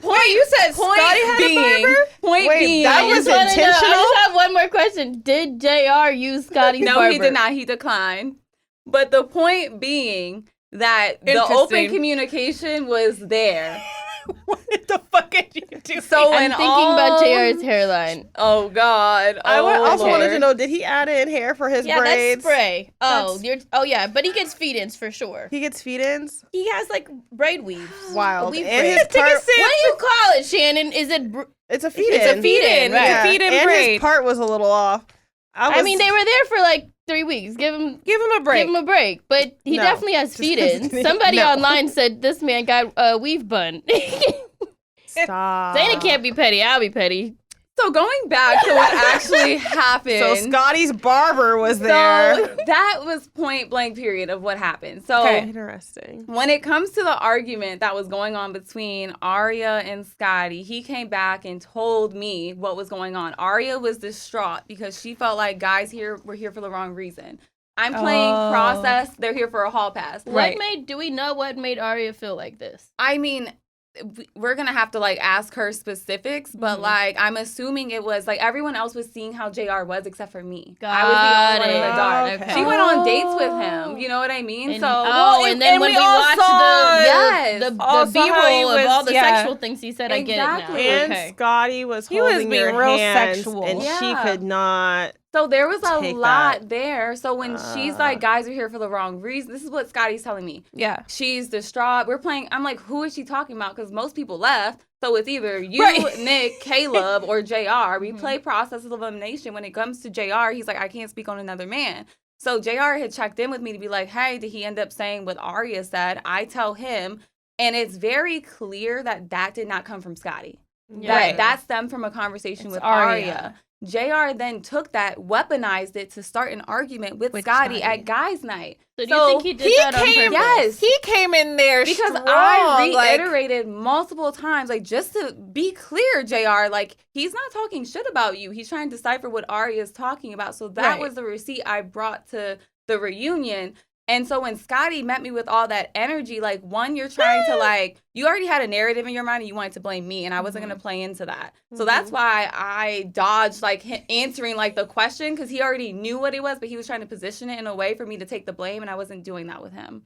Wait, you said point Scotty had being, a barber? point Wait, being, that I was just wanna know- intentional? I just have one more question. Did JR use Scotty's no, barber? he did not. He declined. But the point being that the Interesting. open communication was there. What the fuck are you doing? So I'm when thinking all, about JR's hairline. Oh God! I also wanted to Lord. know, did he add in hair for his Yeah, braids? that's spray. Oh, That's- yeah, but he gets feed-ins for sure. He gets feed-ins? He has like braid weaves. Wild. Weave And braid. his part, What do you call it, Shannon? Is it? it's a feed-in. It's a feed-in, right? Yeah. feed-in and braid. his part was a little off. I mean, they were there for like 3 weeks. Give him Give him a break. Give him a break. But he No. definitely has feed-ins. kidding. Somebody No. online said this man got a weave bun. Stop. Zaina can't be petty. I'll be petty. So going back to what actually happened. So Scotty's barber was there. So that was point blank period of what happened. So Interesting. when it comes to the argument that was going on between Aria and Scotty, he came back and told me what was going on. Aria was distraught because she felt like guys were here for the wrong reason. I'm playing process. They're here for a hall pass. Do we know what made Aria feel like this? I mean, we're going to have to, like, ask her specifics, but, like, I'm assuming it was, like, everyone else was seeing how JR was except for me. I was the only one in the dark. Okay. She went on dates with him. You know what I mean? And, so, then when we watched the also how he B-roll of was- all the yeah. sexual things he said, I get it now. Exactly. And Okay. Scotty was He was holding being your real hands, sexual. and she Yeah. could not. So there was a Take lot that. there. So when she's like, guys are here for the wrong reason, this is what Scotty's telling me. Yeah. She's distraught. We're playing. I'm like, who is she talking about? Because most people left. So it's either you, Right. Nick, Caleb, or JR. We play process of elimination. When it comes to JR, he's like, I can't speak on another man. So JR had checked in with me to be like, hey, did he end up saying what Aria said? I tell him. And it's very clear that that did not come from Scotty. Yeah. That stemmed from a conversation with Aria. Aria. JR then took that, weaponized it to start an argument with Scotty at guys' night. So do you think he did that on purpose? Yes. He came in there Because strong, I like- reiterated multiple times, like, just to be clear, JR, like, he's not talking shit about you. He's trying to decipher what Aria is talking about. So that Right. was the receipt I brought to the reunion. And so when Scotty met me with all that energy, like, one, you're trying to, like, you already had a narrative in your mind and you wanted to blame me, and I wasn't going to play into that. So that's why I dodged, like, answering, like, the question, because he already knew what it was, but he was trying to position it in a way for me to take the blame, and I wasn't doing that with him.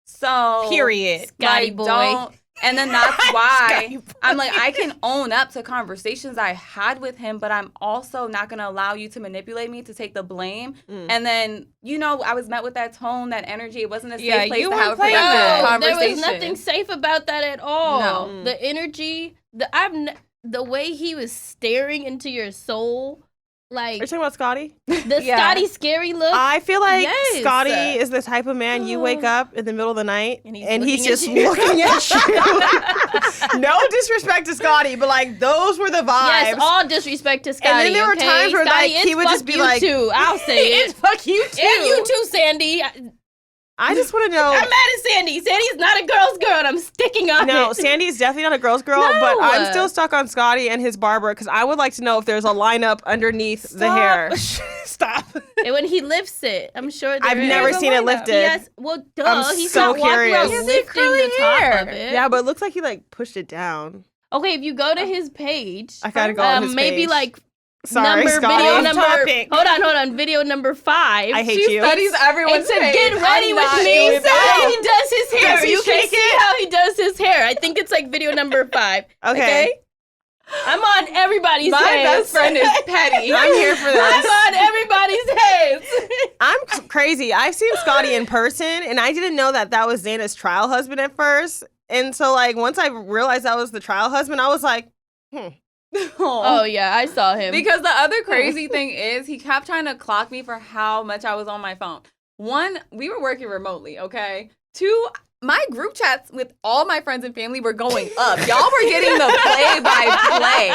So Period. Scotty like, boy. don't. And then that's why Scotty boy. I'm like, I can own up to conversations I had with him, but I'm also not going to allow you to manipulate me to take the blame. And then, you know, I was met with that tone, that energy. It wasn't a safe place you to have a weren't playing productive that. conversation. There was nothing safe about that at all. No. The energy, the way he was staring into your soul, Are you like talking about Scotty? the Yeah. Scotty scary look. I feel like Yes. Scotty is the type of man you wake up in the middle of the night And and he's he's, looking just at you. looking at you. No disrespect to Scotty, but like those were the vibes. Yes, all disrespect to Scotty. then there were okay? times where, Scotty, like, he it's would fuck just be you like- too. I'll say it. It's fuck you too. And you too, Sandy. I just want to know. I'm mad at Sandy. Sandy's not a girl's girl, and I'm sticking on No, it. Sandy's definitely not a girl's girl, but I'm still stuck on Scotty and his barber because I would like to know if there's a lineup underneath the hair. Stop. And when he lifts it, I'm sure I've there never is. seen it lifted. Yes, well, duh. I'm He's so not walking around curious. He has lifting curly the top hair. of it. Yeah, but it looks like he like pushed it down. Okay, if you go to his page, I gotta go on his maybe page. like Sorry, Scotty. video Off number. topic. Hold on. Video number 5. I hate She you. studies everyone's It's a page. get ready I'm with not me. doing So that. he does his hair. Does he You can shake see it? how he does his hair. I think it's like video number 5. Okay. I'm on everybody's My heads. best friend is petty. I'm here for I'm this. on everybody's heads. I'm crazy. I've seen Scotty in person, and I didn't know that that was Zaina's trial husband at first. And so, like, once I realized that was the trial husband, I was like, Oh yeah, I saw him. Because the other crazy thing is he kept trying to clock me for how much I was on my phone. One, we were working remotely, okay? 2, my group chats with all my friends and family were going up. Y'all were getting the play-by-play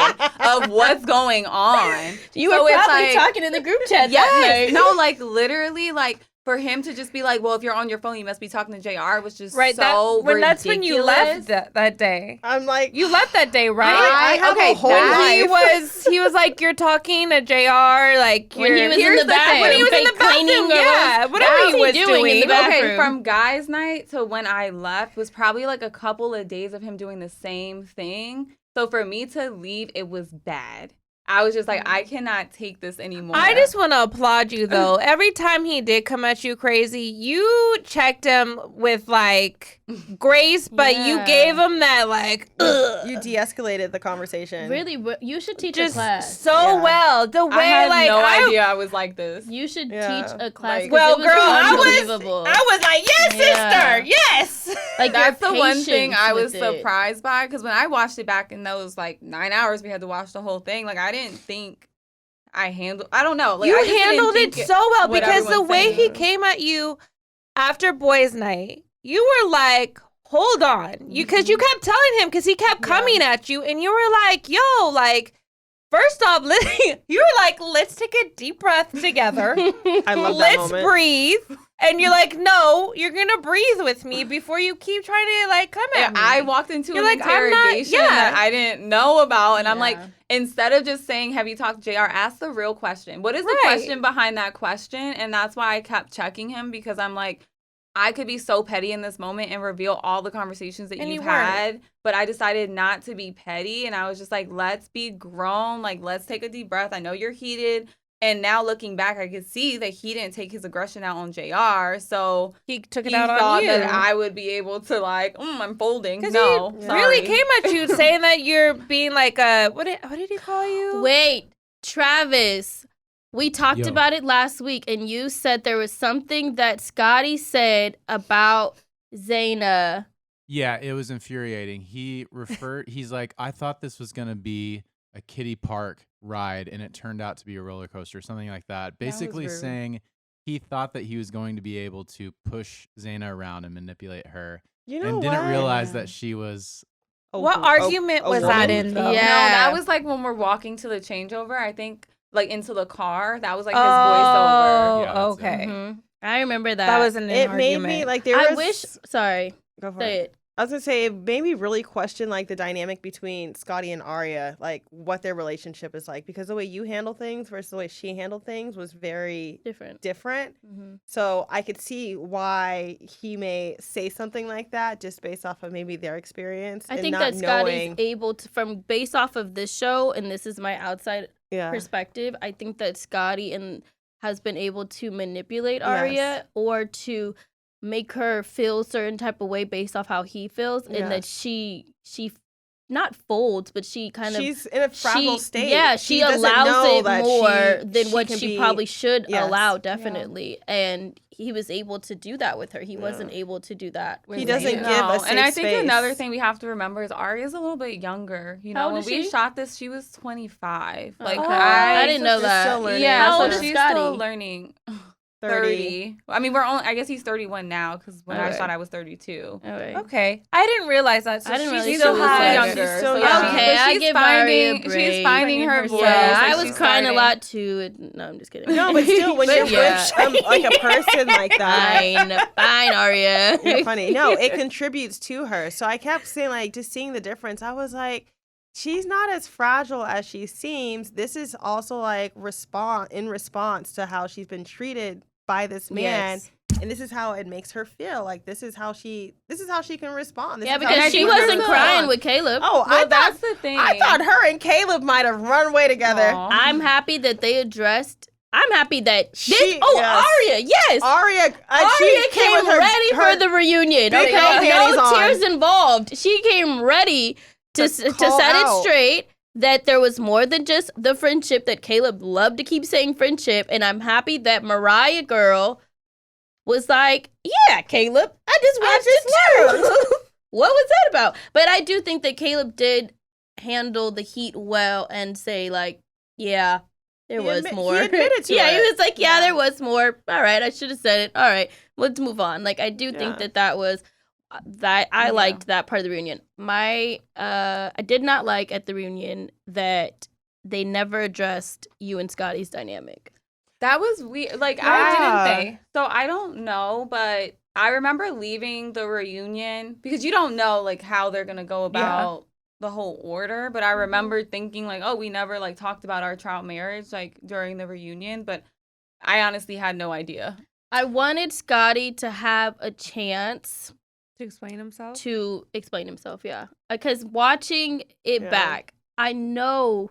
of what's going on. you So were it's probably like- talking in the group chat that Yes. night. No, like literally, like for him to just be like, well, if you're on your phone, you must be talking to JR was just Right. so ridiculous. That's when you left that day. I'm like, You left that day, right? I have okay, a whole that- He was like, you're talking to JR, like When he was in here's the the thing. bathroom, When he was in fake the bathroom, cleaning, or yeah, whatever what he was in doing. the bathroom. Okay, from guys' night to when I left was probably like a couple of days of him doing the same thing. So for me to leave, it was bad. I was just like, I cannot take this anymore. I just want to applaud you, though. Every time he did come at you crazy, you checked him with, like, grace, but you Yeah. gave him that, like, ugh. you de-escalated the conversation. Really, you should teach Just a class. so Yeah. well. The way, I had like, no idea I was like this. You should Yeah. teach a class. Like- 'cause Well, it was girl, I unbelievable. was like, yes, Yeah. sister, yes. Like That's your the one thing patience I was with it. surprised by, because when I watched it back in those like 9 hours we had to watch the whole thing, like I didn't think I don't know. Like, You I just didn't handled it think so well what because the everyone's way saying. he came at you after boys' night, you were like, hold on. Because you kept telling him, because he kept coming at you, and you were like, yo, like, First off, you were like, let's take a deep breath together. I love that Let's moment. breathe. And you're like, no, you're going to breathe with me before you keep trying to, like, come at me. I walked into You're an like, I'm not- interrogation yeah. that I didn't know about. And I'm like, Yeah. instead of just saying, have you talked to JR, ask the real question. What is the Right. question behind that question? And that's why I kept checking him, because I'm like, I could be so petty in this moment and reveal all the conversations that And you've you weren't. had. But I decided not to be petty. And I was just like, let's be grown. Like, let's take a deep breath. I know you're heated. And now looking back, I could see that he didn't take his aggression out on JR. So He took it he out thought on you. that I would be able to, like, I'm folding. Because No, he sorry. really came at you saying that you're being like a, what did he call you? Wait, Travis, we talked Yo. about it last week, and you said there was something that Scotty said about Zaina. Yeah, it was infuriating. He's like, I thought this was going to be a kiddie park ride, and it turned out to be a roller coaster, something like that. Basically rude. saying he thought that he was going to be able to push Zaina around and manipulate her, You know and didn't what? realize that she was. What argument was that in, though? Yeah. No, that was like when we're walking to the changeover, I think, like into the car. That was like his voiceover. Yeah, that's okay. Mhm. I remember that. That wasn't an It made argument. me like there I was. wish. Sorry, Go for say it. it. I was gonna say it made me really question like the dynamic between Scotty and Arya, like what their relationship is like, because the way you handle things versus the way she handled things was very Different. different. Mhm. So I could see why he may say something like that just based off of maybe their experience. I and think not that Scotty's knowing, able to, from based off of this show, and this is my outside yeah, perspective, I think that Scotty has been able to manipulate Yes. Arya or to make her feel certain type of way based off how he feels, and that Yes. she not folds, but she kind of she's in a fragile state. Yeah, she doesn't know allows it that more than she what can she be- probably should Yes. allow, definitely. And he was able to do that with her. He wasn't able to do that with He doesn't Zaina. give a safe And I think another space. thing we have to remember is Arya's a little bit younger. You How know, old when is we she? shot this, she was 25. Like, Okay. I I didn't know She's that. still learning. Yeah, How so old is she's Scotty? still learning. 30. I mean, I guess he's 31 now, because when I Okay. shot, I was 32. All right. Okay. I didn't realize that. So I didn't she's realize still she was high. younger. She's still so young. Okay, but I she's give Arya a finding, break. she's finding her Finding voice. herself. Yeah, like I was she's crying a starting- lot too. No, I'm just kidding. No, but still, when But you're yeah. with like a person like that, Fine, Arya. you're funny. No, it contributes to her. So I kept saying, like, just seeing the difference. I was like, she's not as fragile as she seems. This is also like in response to how she's been treated by this man. Yes. And this is how it makes her feel. Like this is how she can respond. This Yeah, is how because she she can wasn't respond. crying with Caleb. Oh, Well, I that's thought the thing. I thought her and Caleb might have run away together. Aw. I'm happy that they addressed. I'm happy that Yes. Arya, yes. Arya Arya she came with her- ready her- for the reunion. big Okay, girl panties no on. tears involved. She came ready to call set it out. straight that there was more than just the friendship that Caleb loved to keep saying friendship, and I'm happy that Mariah girl was like, yeah, Caleb, I just watched it too. What was that about? But I do think that Caleb did handle the heat well and say like, yeah, there He was admi- more. he admitted to yeah, it. he was like, yeah, Yeah. there was more. All right, I should have said it. All right, let's move on. Like, I do think Yeah. that was that I Yeah. liked that part of the reunion. I did not like at the reunion that they never addressed you and Scotty's dynamic. That was weird. Like, Yeah. didn't they? So I don't know, but I remember leaving the reunion because you don't know like how they're gonna go about the whole order. But I remember thinking like, oh, we never like talked about our trial marriage like during the reunion. But I honestly had no idea. I wanted Scotty to have a chance To explain himself? to explain himself, yeah. Because watching it Yeah. back, I know,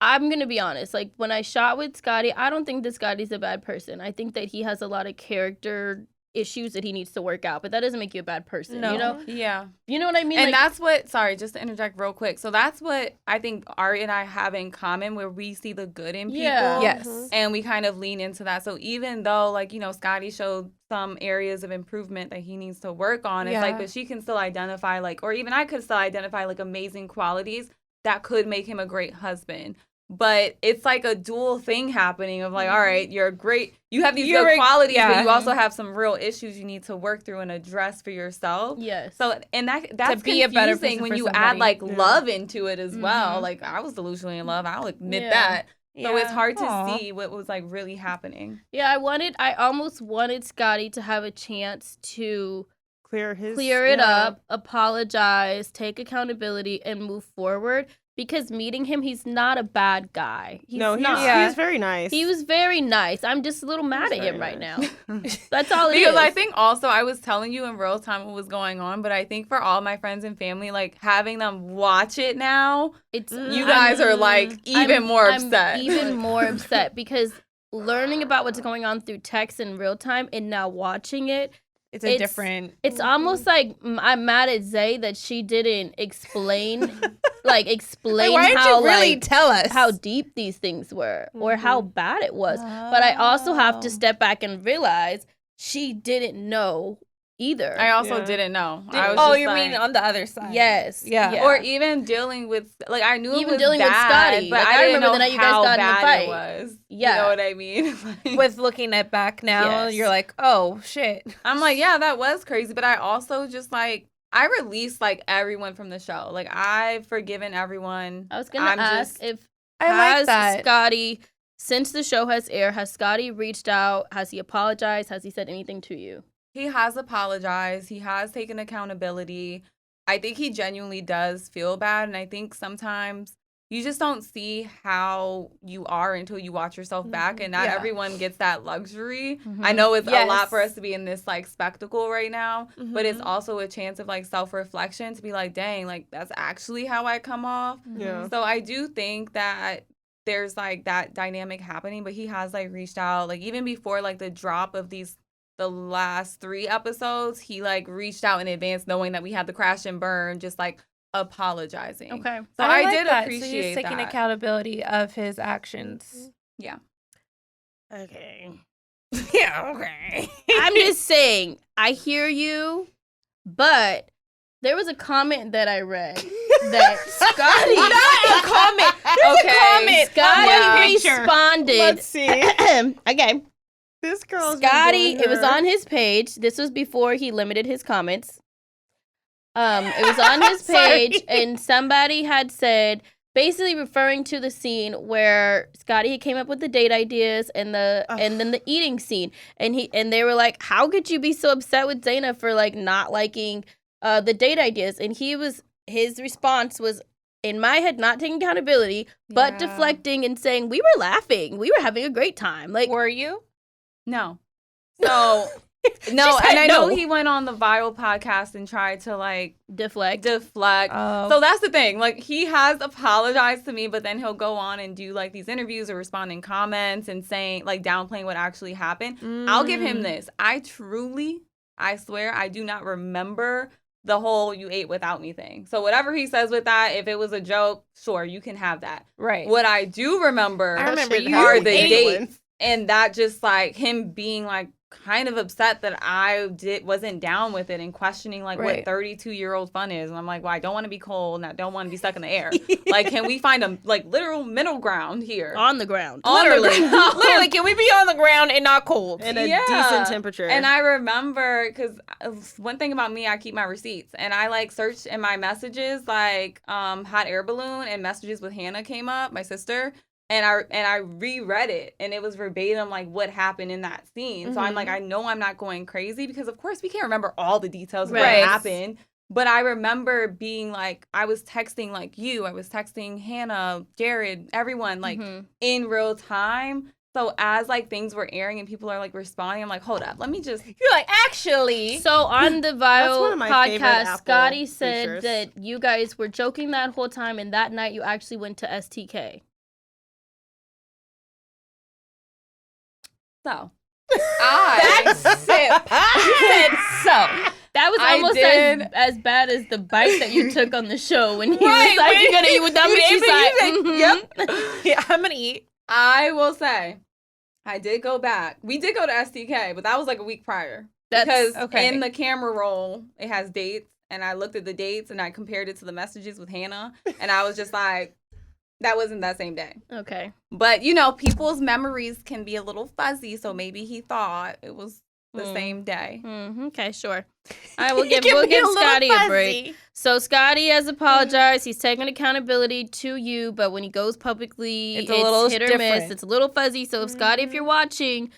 I'm going to be honest, like when I shot with Scotty, I don't think that Scotty's a bad person. I think that he has a lot of character issues that he needs to work out, but that doesn't make you a bad person, you know? Yeah. You know what I mean? And Like, that's what, sorry, just to interject real quick. So that's what I think Ari and I have in common, where we see the good in people. Yeah. Yes. And we kind of lean into that. So even though, like, you know, Scotty showed some areas of improvement that he needs to work on, it's like, Yeah. but she can still identify, like, or even I could still identify, like, amazing qualities that could make him a great husband. but it's like a dual thing happening of like, all right, you're great. You have these You're good qualities, but yeah. you also have some real issues you need to work through and address for yourself. Yes. So, and that's be a better confusing person when for you somebody. add like Yeah. love into it as well. Mhm. Like I was delusionally in love. I'll admit Yeah. that. So it's Yeah. hard to Aw. see what was like really happening. Yeah, I almost wanted Scotty to have a chance to Clear it yeah. up, apologize, take accountability, and move forward. Because meeting him, he's not a bad guy. He's No, he not. was, Yeah. he was very nice. He was very nice. I'm just a little mad at very him right nice. now. That's all it is. Because I think also I was telling you in real time what was going on, but I think for all my friends and family, like having them watch it now, it's you guys are like even more upset. I'm even more upset because learning about what's going on through text in real time and now watching it, It's a different. it's almost like I'm mad at Zay that she didn't explain Like, why didn't how you really like tell us how deep these things were or how bad it was. But I also have to step back and realize she didn't know either. I also Yeah. didn't know. I was Oh, just you like, mean on the other side? Yes. Yeah. or even dealing with like I knew it Even was dealing with bad, Scotty. but Like, I I didn't remember know the night you guys how got in a bad fight. it was. Yeah. You know what I mean? Like, With looking at back now, Yes. you're like, oh shit. I'm like, yeah, that was crazy, but I also just like I released like everyone from the show. Like I've forgiven everyone. I was gonna I'm ask just- if I like has that. Scotty, since the show has aired, has Scotty reached out? Has he apologized? Has he said anything to you? He has apologized. He has taken accountability. I think he genuinely does feel bad. And I think sometimes you just don't see how you are until you watch yourself back. And not Yeah. everyone gets that luxury. Mhm. I know it's a lot for Yes. us to be in this like spectacle right now, but it's also a chance of like self-reflection to be like, dang, like that's actually how I come off. Yeah. So I do think that there's like that dynamic happening, but he has like reached out, like even before like the drop of the last 3 episodes, he like reached out in advance knowing that we had the crash and burn, just like apologizing. Okay. So I, like did that. appreciate so he's taking that. accountability of his actions. Yeah. Okay. Yeah, okay. I'm just saying, I hear you, but there was a comment that I read that Scotty. Not a comment. There's Okay. a comment. Scotty Picture. responded. Let's see. Okay. This girl's Scotty, been doing it was her. on his page. This was before he limited his comments. It was on his page, Sorry. and somebody had said, basically referring to the scene where Scotty came up with the date ideas and and then the eating scene, and they were like, "How could you be so upset with Zaina for like not liking the date ideas?" And his response was, in my head, not taking accountability, but Yeah. deflecting and saying, "We were laughing, we were having a great time." Like, Were you? No. So no, She said and I know no. he went on the viral podcast and tried to like deflect. deflect. Oh. So that's the thing. Like he has apologized to me, but then he'll go on and do like these interviews or respond in comments and saying like downplaying what actually happened. I'll give him this. I swear, I do not remember the whole "you ate without me" thing. So whatever he says with that, if it was a joke, sure, you can have that. Right. What I do remember I remember shit you are happened. the ate dates, and that just like him being like kind of upset that I wasn't down with it and questioning like Right. what 32-year-old fun is. And I'm like, well, I don't want to be cold and I don't want to be stuck in the air. Like, can we find a like literal middle ground here? on the ground. On the Literally, ground. literally, can we be on the ground and not cold? in a Yeah. decent temperature. And I remember, because one thing about me, I keep my receipts. And I like searched in my messages, like hot air balloon and messages with Hannah came up, my sister. And I reread it, and it was verbatim like what happened in that scene. So I'm like, I know I'm not going crazy because of course we can't remember all the details of Right. what happened. But I remember being like, I was texting like you, I was texting Hannah, Jared, everyone like in real time. So as like things were airing and people are like responding, I'm like, hold up, let me just. You're like, actually. So on the one Viral of my favorite podcast, Apple Scotty said features. that you guys were joking that whole time, and that night you actually went to STK. So I That's it. You said so. That was I almost did. as bad as the bite that you took on the show when he Right, was like, when "You're gonna eat with them," and she's like, Yep. Yeah, I'm gonna eat. I will say, I did go back. We did go to STK, but that was like a week prior. That's- Because okay. in the camera roll, it has dates, and I looked at the dates and I compared it to the messages with Hannah, and I was just like, That wasn't that same day. Okay. But, people's memories can be a little fuzzy, so maybe he thought it was the same day. Okay, sure. All right, we'll give Scotty a break. So Scotty has apologized. He's taking accountability to you, but when he goes publicly, it's a little hit or different. miss. It's a little fuzzy. So Scotty, if you're watching,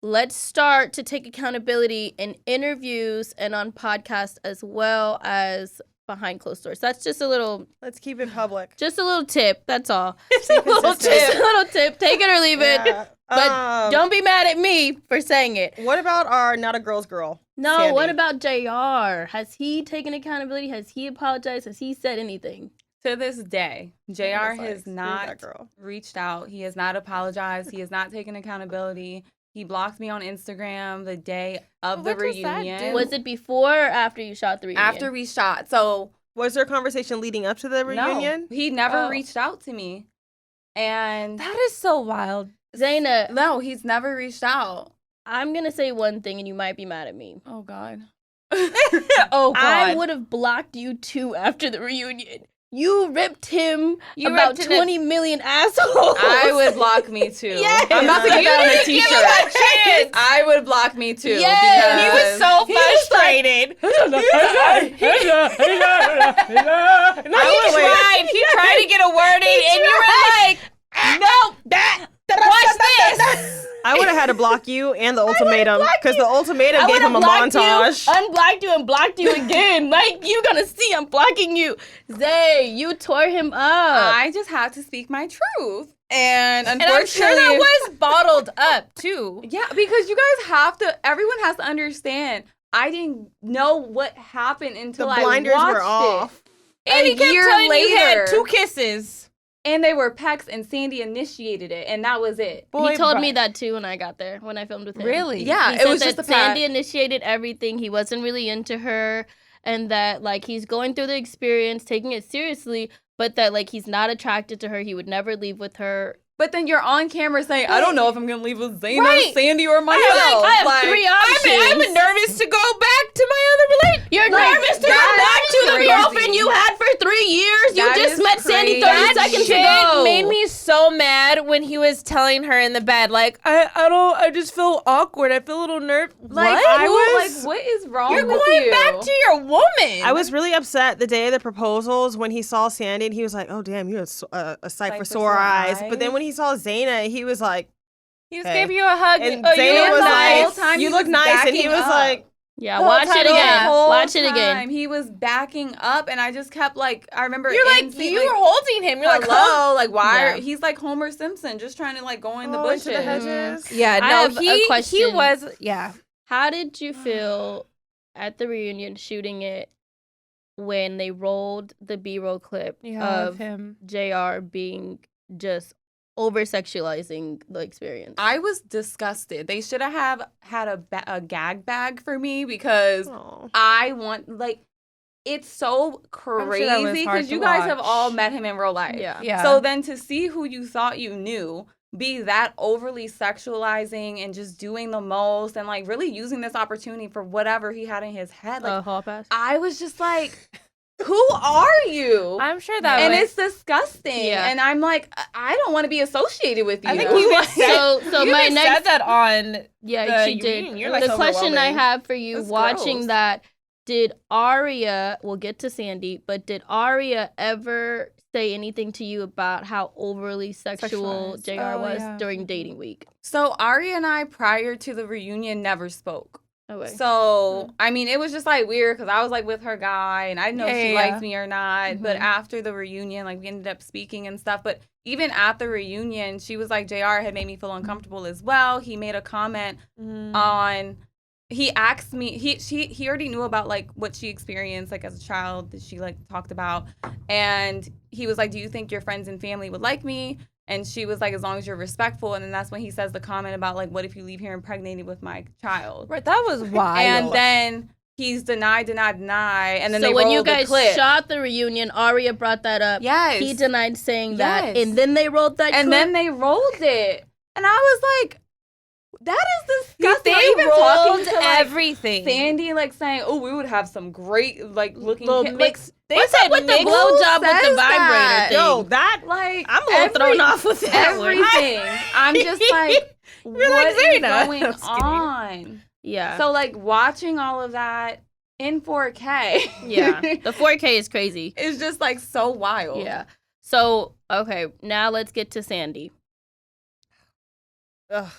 let's start to take accountability in interviews and on podcasts as well as behind closed doors. That's just a little. Let's keep it public. Just a little tip. That's all. Just a little Just a little tip. Take it or leave it. Yeah. But don't be mad at me for saying it. What about our not a girl's girl? No, Sandy? what about JR? Has he taken accountability? Has he apologized? Has he said anything? To this day, JR It's like, has screw not that girl. reached out. He has not apologized. He has not taken accountability. He blocked me on Instagram the day of the What does that reunion. do? Was it before or after you shot the reunion? After we shot. So, Was there a conversation leading up to the reunion? no, he never Oh. reached out to me. And That is so wild. Zaina, no, he's never reached out. I'm going to say one thing and you might be mad at me. Oh, God. Oh, I would have blocked you too after the reunion. You ripped him You about ripped him 20 million assholes. I would block me too. Yes. I'm about to get that on a Give him a t-shirt. chance. I would block me too. Yes. He was so He was frustrated. He tried to get a word in, and you were like, "No, watch this." I would have had to block you and the ultimatum because the ultimatum I gave would've him a blocked montage. You, unblocked you, and blocked you again. Like, you gonna see I'm blocking you. Zay, you tore him up. I just had to speak my truth. And And I'm unfortunately, sure that was bottled up too. yeah, because you guys everyone has to understand, I didn't know what happened until The I blinders watched were off. And he kept year telling you you had later. 2 kisses. And they were pecs, and Sandy initiated it, and that was it. He told me that too when I got there, when I filmed with him. Really? Yeah, He it said was that just the Sandy fact. initiated everything. He wasn't really into her, and that like he's going through the experience, taking it seriously, but that like he's not attracted to her. He would never leave with her. But then you're on camera saying, I don't know if I'm going to leave with Zaina, Right. Sandy, or myself. I have Like, 3 options. I'm nervous to go back to my other relationship. You're Like, nervous to go that's back to the crazy. girlfriend you had for 3 years. That You just is met Sandy 30 crazy. seconds Shit ago. made me so mad when he was telling her in the bed, like, I just feel awkward. I feel a little nervous. Like, what is wrong You're with going you? back to your woman. I was really upset the day of the proposals when he saw Sandy and he was like, "Oh damn, you have a sight for sore eyes." But then when he saw Zaina, he was like, He just Hey. gave you a hug. and Oh, you Zaina look was nice. like, "You look nice," and he was like, Yeah, The watch whole it time- again. the whole Watch it again. time, He was backing up, and I just kept like, I remember You're like, instinct, you were holding him. You're like, hello, like why? Yeah. He's like Homer Simpson, just trying to like go in the "Oh, bushes. into the hedges." Yeah, I no, have a he question. was, yeah. How did you feel at the reunion shooting it when they rolled the B-roll clip of him. JR being just over-sexualizing the experience? I was disgusted. They should have had a gag bag for me because Oh. I want it's so sure that was crazy hard because to you guys have watch. all met him in real life. Yeah. Yeah. So then to see who you thought you knew be that overly sexualizing and just doing the most and like really using this opportunity for whatever he had in his head. Like Hall pass? I was just like, who are you? I'm sure that and was. it's disgusting. Yeah. And I'm like, I don't want to be associated with you. I think you Like, So you my even next said that on. Yeah, the she did. union. You're like, The question I overwhelming. have for you It's watching gross. that, did Aria, we'll get to Sandy, but did Aria ever say anything to you about how overly sexual Sexualized. JR Oh, was yeah. during dating week? So Ari and I, prior to the reunion, never spoke. Okay. So, I mean, it was just like weird because I was like with her guy and I didn't know if she Yeah. liked me or not. But Mhm. after the reunion, like we ended up speaking and stuff. But even at the reunion, she was like, JR had made me feel uncomfortable as well. He made a comment on, he asked me, he already knew about like what she experienced like as a child that she like talked about. And he was like, do you think your friends and family would like me? And she was like, as long as you're respectful. And then that's when he says the comment about like, what if you leave here impregnated with my child? Right, that was wild. And then he's denied. And then so they when you rolled the guys clip. shot the reunion, Aria brought that up. Yes. He denied saying that, Yes. and then they rolled that And clip. then they rolled it. And I was like, That is disgusting. They Even talking rolled to like everything. Sandy, like saying, "Oh, we would have some great like looking Little kids." mix. They What's said up with the mix. blowjob with the says vibrator that? thing? Yo, that Like I'm a little thrown off with that one. everything. I'm just like, what like, is Zaina. going I'm just kidding. on? Yeah. So like watching all of that in 4K. Yeah. The 4K is crazy. It's just like so wild. Yeah. So, okay, now let's get to Sandy. ugh.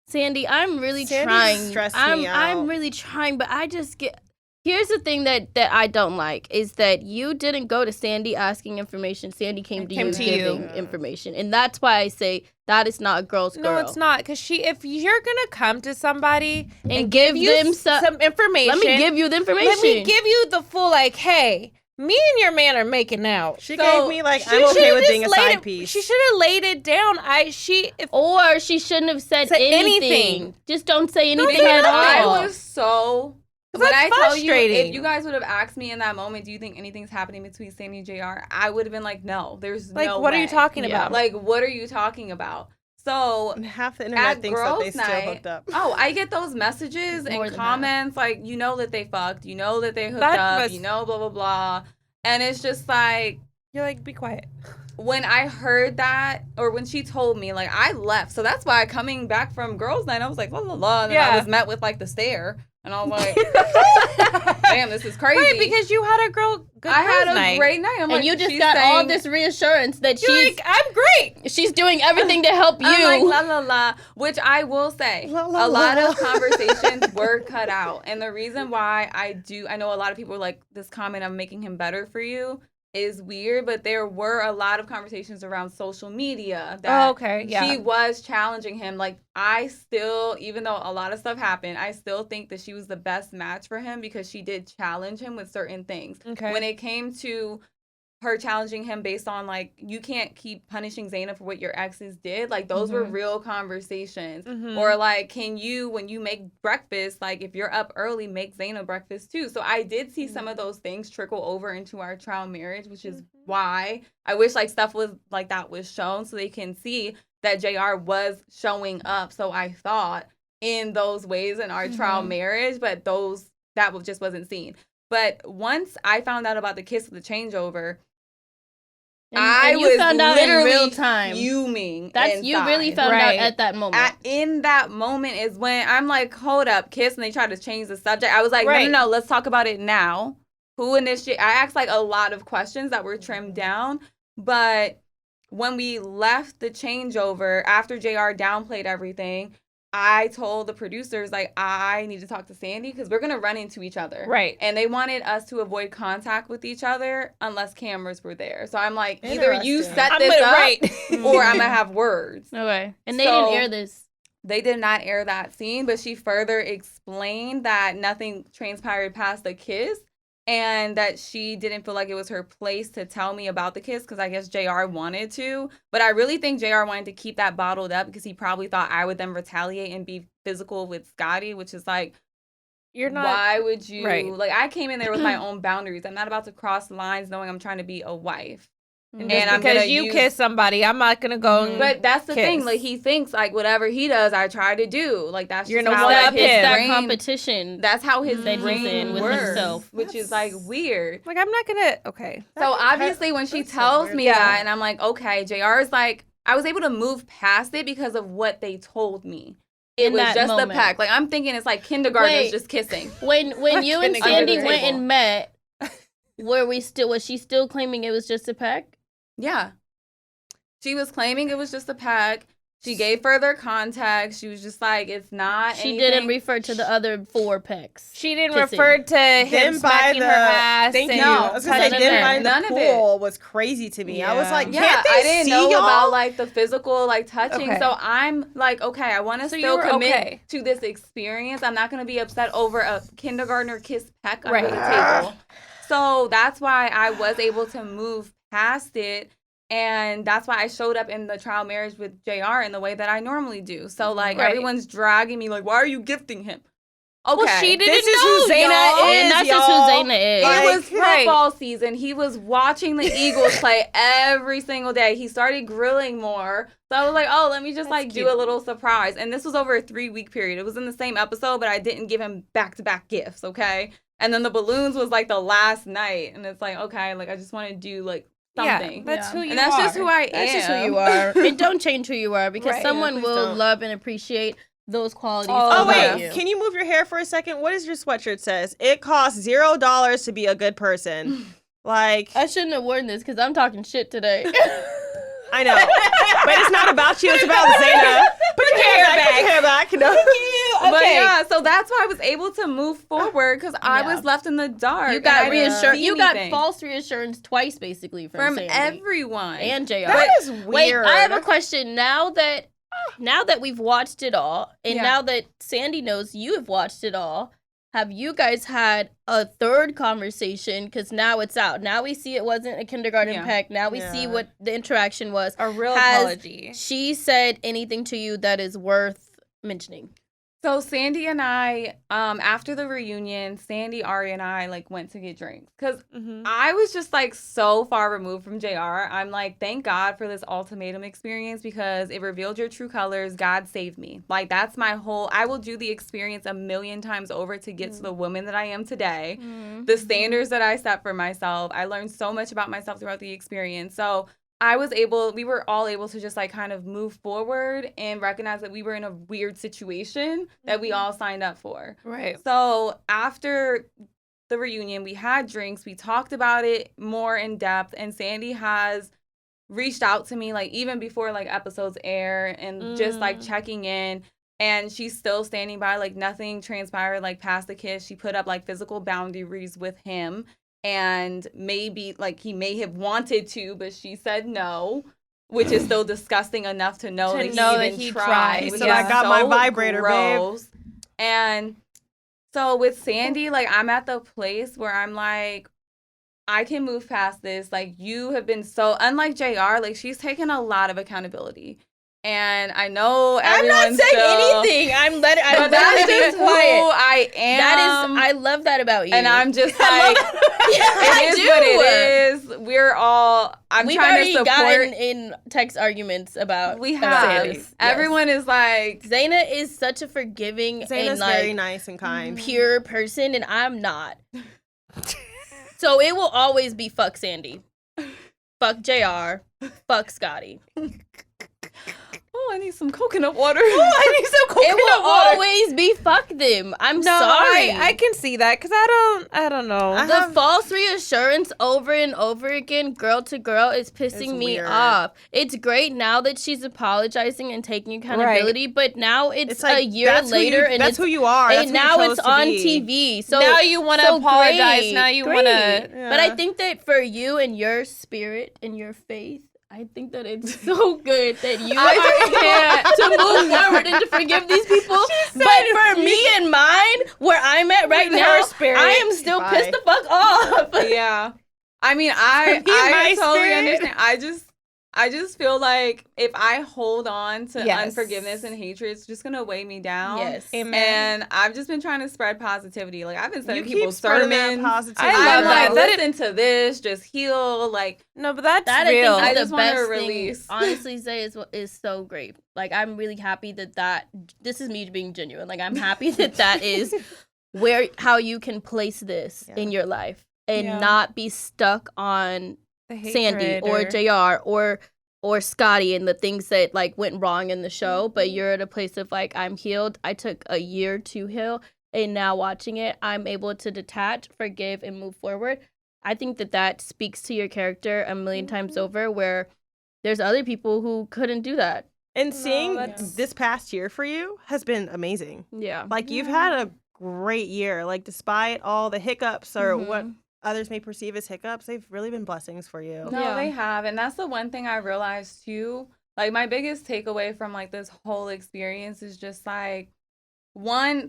Sandy, I'm really Sandy trying. stressed I'm me I'm out. really trying, but I just get. Here's the thing that I don't like is that you didn't go to Sandy asking information. Sandy came to you giving information, and that's why I say that is not a girl's girl. No, it's not. Because if you're gonna come to somebody And give you them some information, Let me give you the information. Let me give you the full like, hey, me and your man are making out. She So, gave me like, She I'm okay should've with just being a laid side it- piece. She should have laid it down. Or she shouldn't have said Said anything. anything. Just don't say anything Because at all. I was so. When That's I tell you, frustrating. if you guys would have asked me in that moment, do you think anything's happening between Sandy and JR? I would have been like, no, there's like, no what are you way. talking Yeah. about? Like, what are you talking about? So And half the internet at thinks that they girls' still night, hooked up. oh, I get those messages More and than comments like, you know that they fucked, you know that they hooked That up, was- you know, blah blah blah, and it's just like. You're like, be quiet. When I heard that, or when she told me, like, I left. So that's why coming back from girls' night, I was like, la la la. And then I Yeah. was met with like the stare, and I was like, damn, this is crazy. Right, because you had a good I had a girls' night. great night. I'm and like, you just she's got all saying- this reassurance that You're she's like, I'm great. she's doing everything to help you. I'm like, la la la, which I will say, La, la, a lot la. of conversations were cut out. And the reason why I know a lot of people are like, this comment, I'm making him better for you, is weird, but there were a lot of conversations around social media that Oh, okay, yeah. she was challenging him. Like, I still, even though a lot of stuff happened, I still think that she was the best match for him because she did challenge him with certain things. Okay. When it came to her challenging him based on like, you can't keep punishing Zaina for what your exes did, like those were real conversations. Mhm. Or like, can you, when you make breakfast, like if you're up early, make Zaina breakfast too. So I did see some of those things trickle over into our trial marriage, which is why I wish like stuff was like that was shown so they can see that JR was showing up. So I thought in those ways in our trial marriage, but that just wasn't seen. But once I found out about the kiss of the changeover, and you was found out in literally real time. fuming. That's you really inside. found Right. out at that moment. In that moment is when I'm like, hold up, kiss, and they tried to change the subject. I was like, Right. no, let's talk about it now. Who initiated? I asked like a lot of questions that were trimmed down, but when we left the changeover after JR downplayed everything, I told the producers, like, I need to talk to Sandy because we're going to run into each other. Right. And they wanted us to avoid contact with each other unless cameras were there. So I'm like, either you Interesting. set I'm this gonna- up right. or I'm going to have words. Okay. And they So- didn't air this. They did not air that scene, but she further explained that nothing transpired past the kiss and that she didn't feel like it was her place to tell me about the kiss because I guess JR wanted to. But I really think JR wanted to keep that bottled up because he probably thought I would then retaliate and be physical with Scotty, which is like, You're not. why would you? right. Like, I came in there with my own boundaries. I'm not about to cross lines knowing I'm trying to be a wife. Just And I'm because gonna you use- kiss somebody, I'm not gonna go. And But that's the thing. kiss. Like, he thinks, like, whatever he does, I try to do. Like, that's You're just gonna how one like, up his him. It's that brain- competition. That's how his that he's brain in with works, himself. which is like weird. like, I'm not gonna. Okay. So obviously, when she that's so tells weird. me that, and I'm like, okay, JR is like, I was able to move past it because of what they told me. It In was that just moment. a peck. Like, I'm thinking it's like kindergartners Wait. just kissing. When you and Under the Sandy table. went and met, was she still claiming it was just a peck? Yeah. She was claiming it was just a peck. She gave further context. She was just like, it's not. She anything. didn't refer to the other 4 pecks. She didn't Kissing. refer to him Them by smacking the her ass. thank and you. I was gonna say None of them that. by the None of pool was crazy to me. I was Yeah. like, Yeah, can't they I didn't see know y'all? about like the physical like touching. Okay. So I'm like, okay, I want to So you still were commit okay. to this experience. I'm not gonna be upset over a kindergartner kiss peck Right. under the table. So that's why I was able to move past it. And that's why I showed up in the trial marriage with JR in the way that I normally do. So like Right. everyone's dragging me like, why are you gifting him? Okay. Well, she didn't This is know, who Zaina y'all. is, And that's y'all. just who Zaina is. Like, It was right. football season. He was watching the Eagles play every single day. He started grilling more. So I was like, oh, let me just That's do cute. a little surprise. And this was over a 3-week period. It was in the same episode, but I didn't give him back-to-back gifts, okay? And then the balloons was like the last night. And it's like, okay, like I just want to do like something. Yeah, that's Yeah. who you And that's are. just who I am. That's just who you are. And don't change who you are because Right. someone Yeah, please will don't. love and appreciate those qualities. Oh, Oh about wait, you. can you move your hair for a second? What does your sweatshirt says? It costs $0 to be a good person. Like, I shouldn't have worn this because I'm talking shit today. I know, but it's not about you. It's about Zaina. Put your hair back. Put your hair back. No. But yeah, so that's why I was able to move forward because I Yeah. was left in the dark. You got and I didn't reassurance. see You got anything false reassurance twice, basically, from Sandy everyone. and JR. That is weird. Wait, I have a question. Now that we've watched it all, and Yeah. now that Sandy knows you have watched it all, have you guys had a third conversation? Because now it's out. Now we see it wasn't a kindergarten Yeah. peck. Now we see Yeah. what the interaction was. A real Has apology. she said anything to you that is worth mentioning? So Sandy and I, after the reunion, Sandy, Ari, and I like went to get drinks because I was just like so far removed from JR. I'm like, thank God for this ultimatum experience because it revealed your true colors. God saved me. Like that's my whole. I will do the experience 1,000,000 times over to get to the woman that I am today. The standards that I set for myself. I learned so much about myself throughout the experience. So we were all able to just like kind of move forward and recognize that we were in a weird situation that we all signed up for. Right. So after the reunion, we had drinks, we talked about it more in depth, and Sandy has reached out to me like even before like episodes air and just like checking in. And she's still standing by, like nothing transpired like past the kiss. She put up like physical boundaries with him. And maybe like he may have wanted to, but she said no, which is still disgusting enough to know that he tried. He which said, is "I got my so vibrator, babe." gross. And so with Sandy, like I'm at the place where I'm like, I can move past this. Like you have been so unlike JR, like she's taken a lot of accountability. And I know everyone's I'm not saying anything. I'm but that's being just who quiet. I am. That is, I love that about you. And I'm just like, it is what it is. We're all, We've trying already to support. gotten in text arguments about We about have. this. Yes. Everyone is like, Zaina is such a forgiving Zaina's and like very nice and kind. pure person, and I'm not. So it will always be fuck Sandy, fuck JR, fuck Scotty. oh, I need some coconut water. I need some coconut It will water. always be fuck them. I'm No, sorry. I can see that because I don't know. The false reassurance over and over again, girl to girl, is pissing It's me weird. off. It's great now that she's apologizing and taking accountability, but now it's like, a year that's who later, you- and that's it's who you are. That's and who you now chose it's to on be. TV. So now you want to so apologize. great, Now you great. want to. But I think that for you and your spirit and your faith, I think that it's so good that you are able to move forward and to forgive these people. But for me and mine, where I'm at right With now, her spirit. I am still Bye. pissed the fuck off. Yeah. I mean, me I and my totally spirit. understand. I just feel like if I hold on to Yes. unforgiveness and hatred, it's just gonna weigh me down. Yes. And I've just been trying to spread positivity. Like I've been You sending keep people spreading that sermons. positivity. I I'm love like, that. listen to this, just heal. Like No, but that's That real. I I think is just the wanna best release. thing. Honestly, say is so great. Like I'm really happy that this is me being genuine. Like I'm happy that is how you can place this in your life and Yeah. not be stuck on The Sandy hatred or JR or Scotty and the things that like went wrong in the show, but you're at a place of like, I'm healed. I took a year to heal, and now watching it, I'm able to detach, forgive, and move forward. I think that speaks to your character a million times over, where there's other people who couldn't do that. And seeing that's- this past year for you has been amazing. Yeah. Like you've had a great year. Like despite all the hiccups or what others may perceive as hiccups, they've really been blessings for you. No, Yeah. they have. And that's the one thing I realized too. Like my biggest takeaway from like this whole experience is just like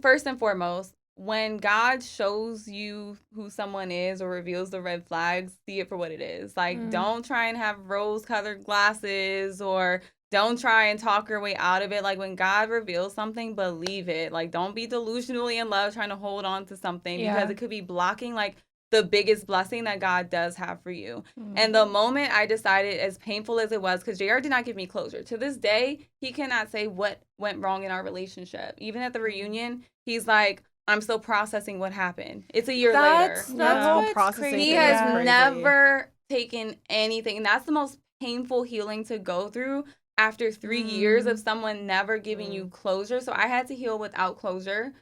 first and foremost, when God shows you who someone is or reveals the red flags, see it for what it is. Like don't try and have rose-colored glasses or Don't try and talk your way out of it. Like, when God reveals something, believe it. Like, don't be delusionally in love trying to hold on to something because it could be blocking, like, the biggest blessing that God does have for you. And the moment I decided, as painful as it was, because JR did not give me closure. To this day, he cannot say what went wrong in our relationship. Even at the reunion, he's like, I'm still processing what happened. It's a year later. That's processing. He has never taken anything. And that's the most painful healing to go through after 3 years of someone never giving you closure. So I had to heal without closure.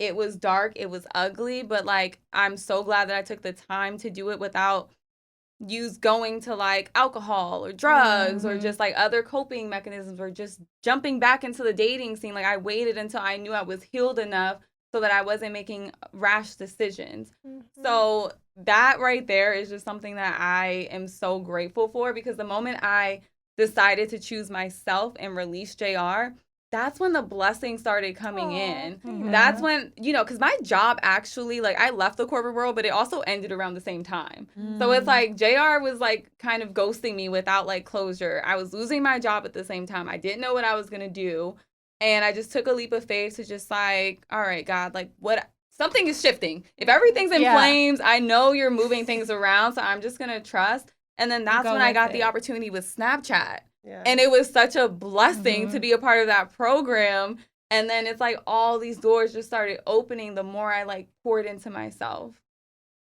It was dark. It was ugly. But, like, I'm so glad that I took the time to do it without going to, like, alcohol or drugs or just, like, other coping mechanisms or just jumping back into the dating scene. Like, I waited until I knew I was healed enough so that I wasn't making rash decisions. So that right there is just something that I am so grateful for, because the moment I decided to choose myself and release JR, that's when the blessing started coming in. That's when, because my job actually, like, I left the corporate world, but it also ended around the same time. So it's like JR was, like, kind of ghosting me without, like, closure. I was losing my job at the same time. I didn't know what I was going to do. And I just took a leap of faith to just, like, all right, God, like, something is shifting. If everything's in flames, I know you're moving things around, so I'm just going to trust. And then that's when I got the opportunity with Snapchat. Yeah. And it was such a blessing to be a part of that program. And then it's like all these doors just started opening the more I, like, poured into myself.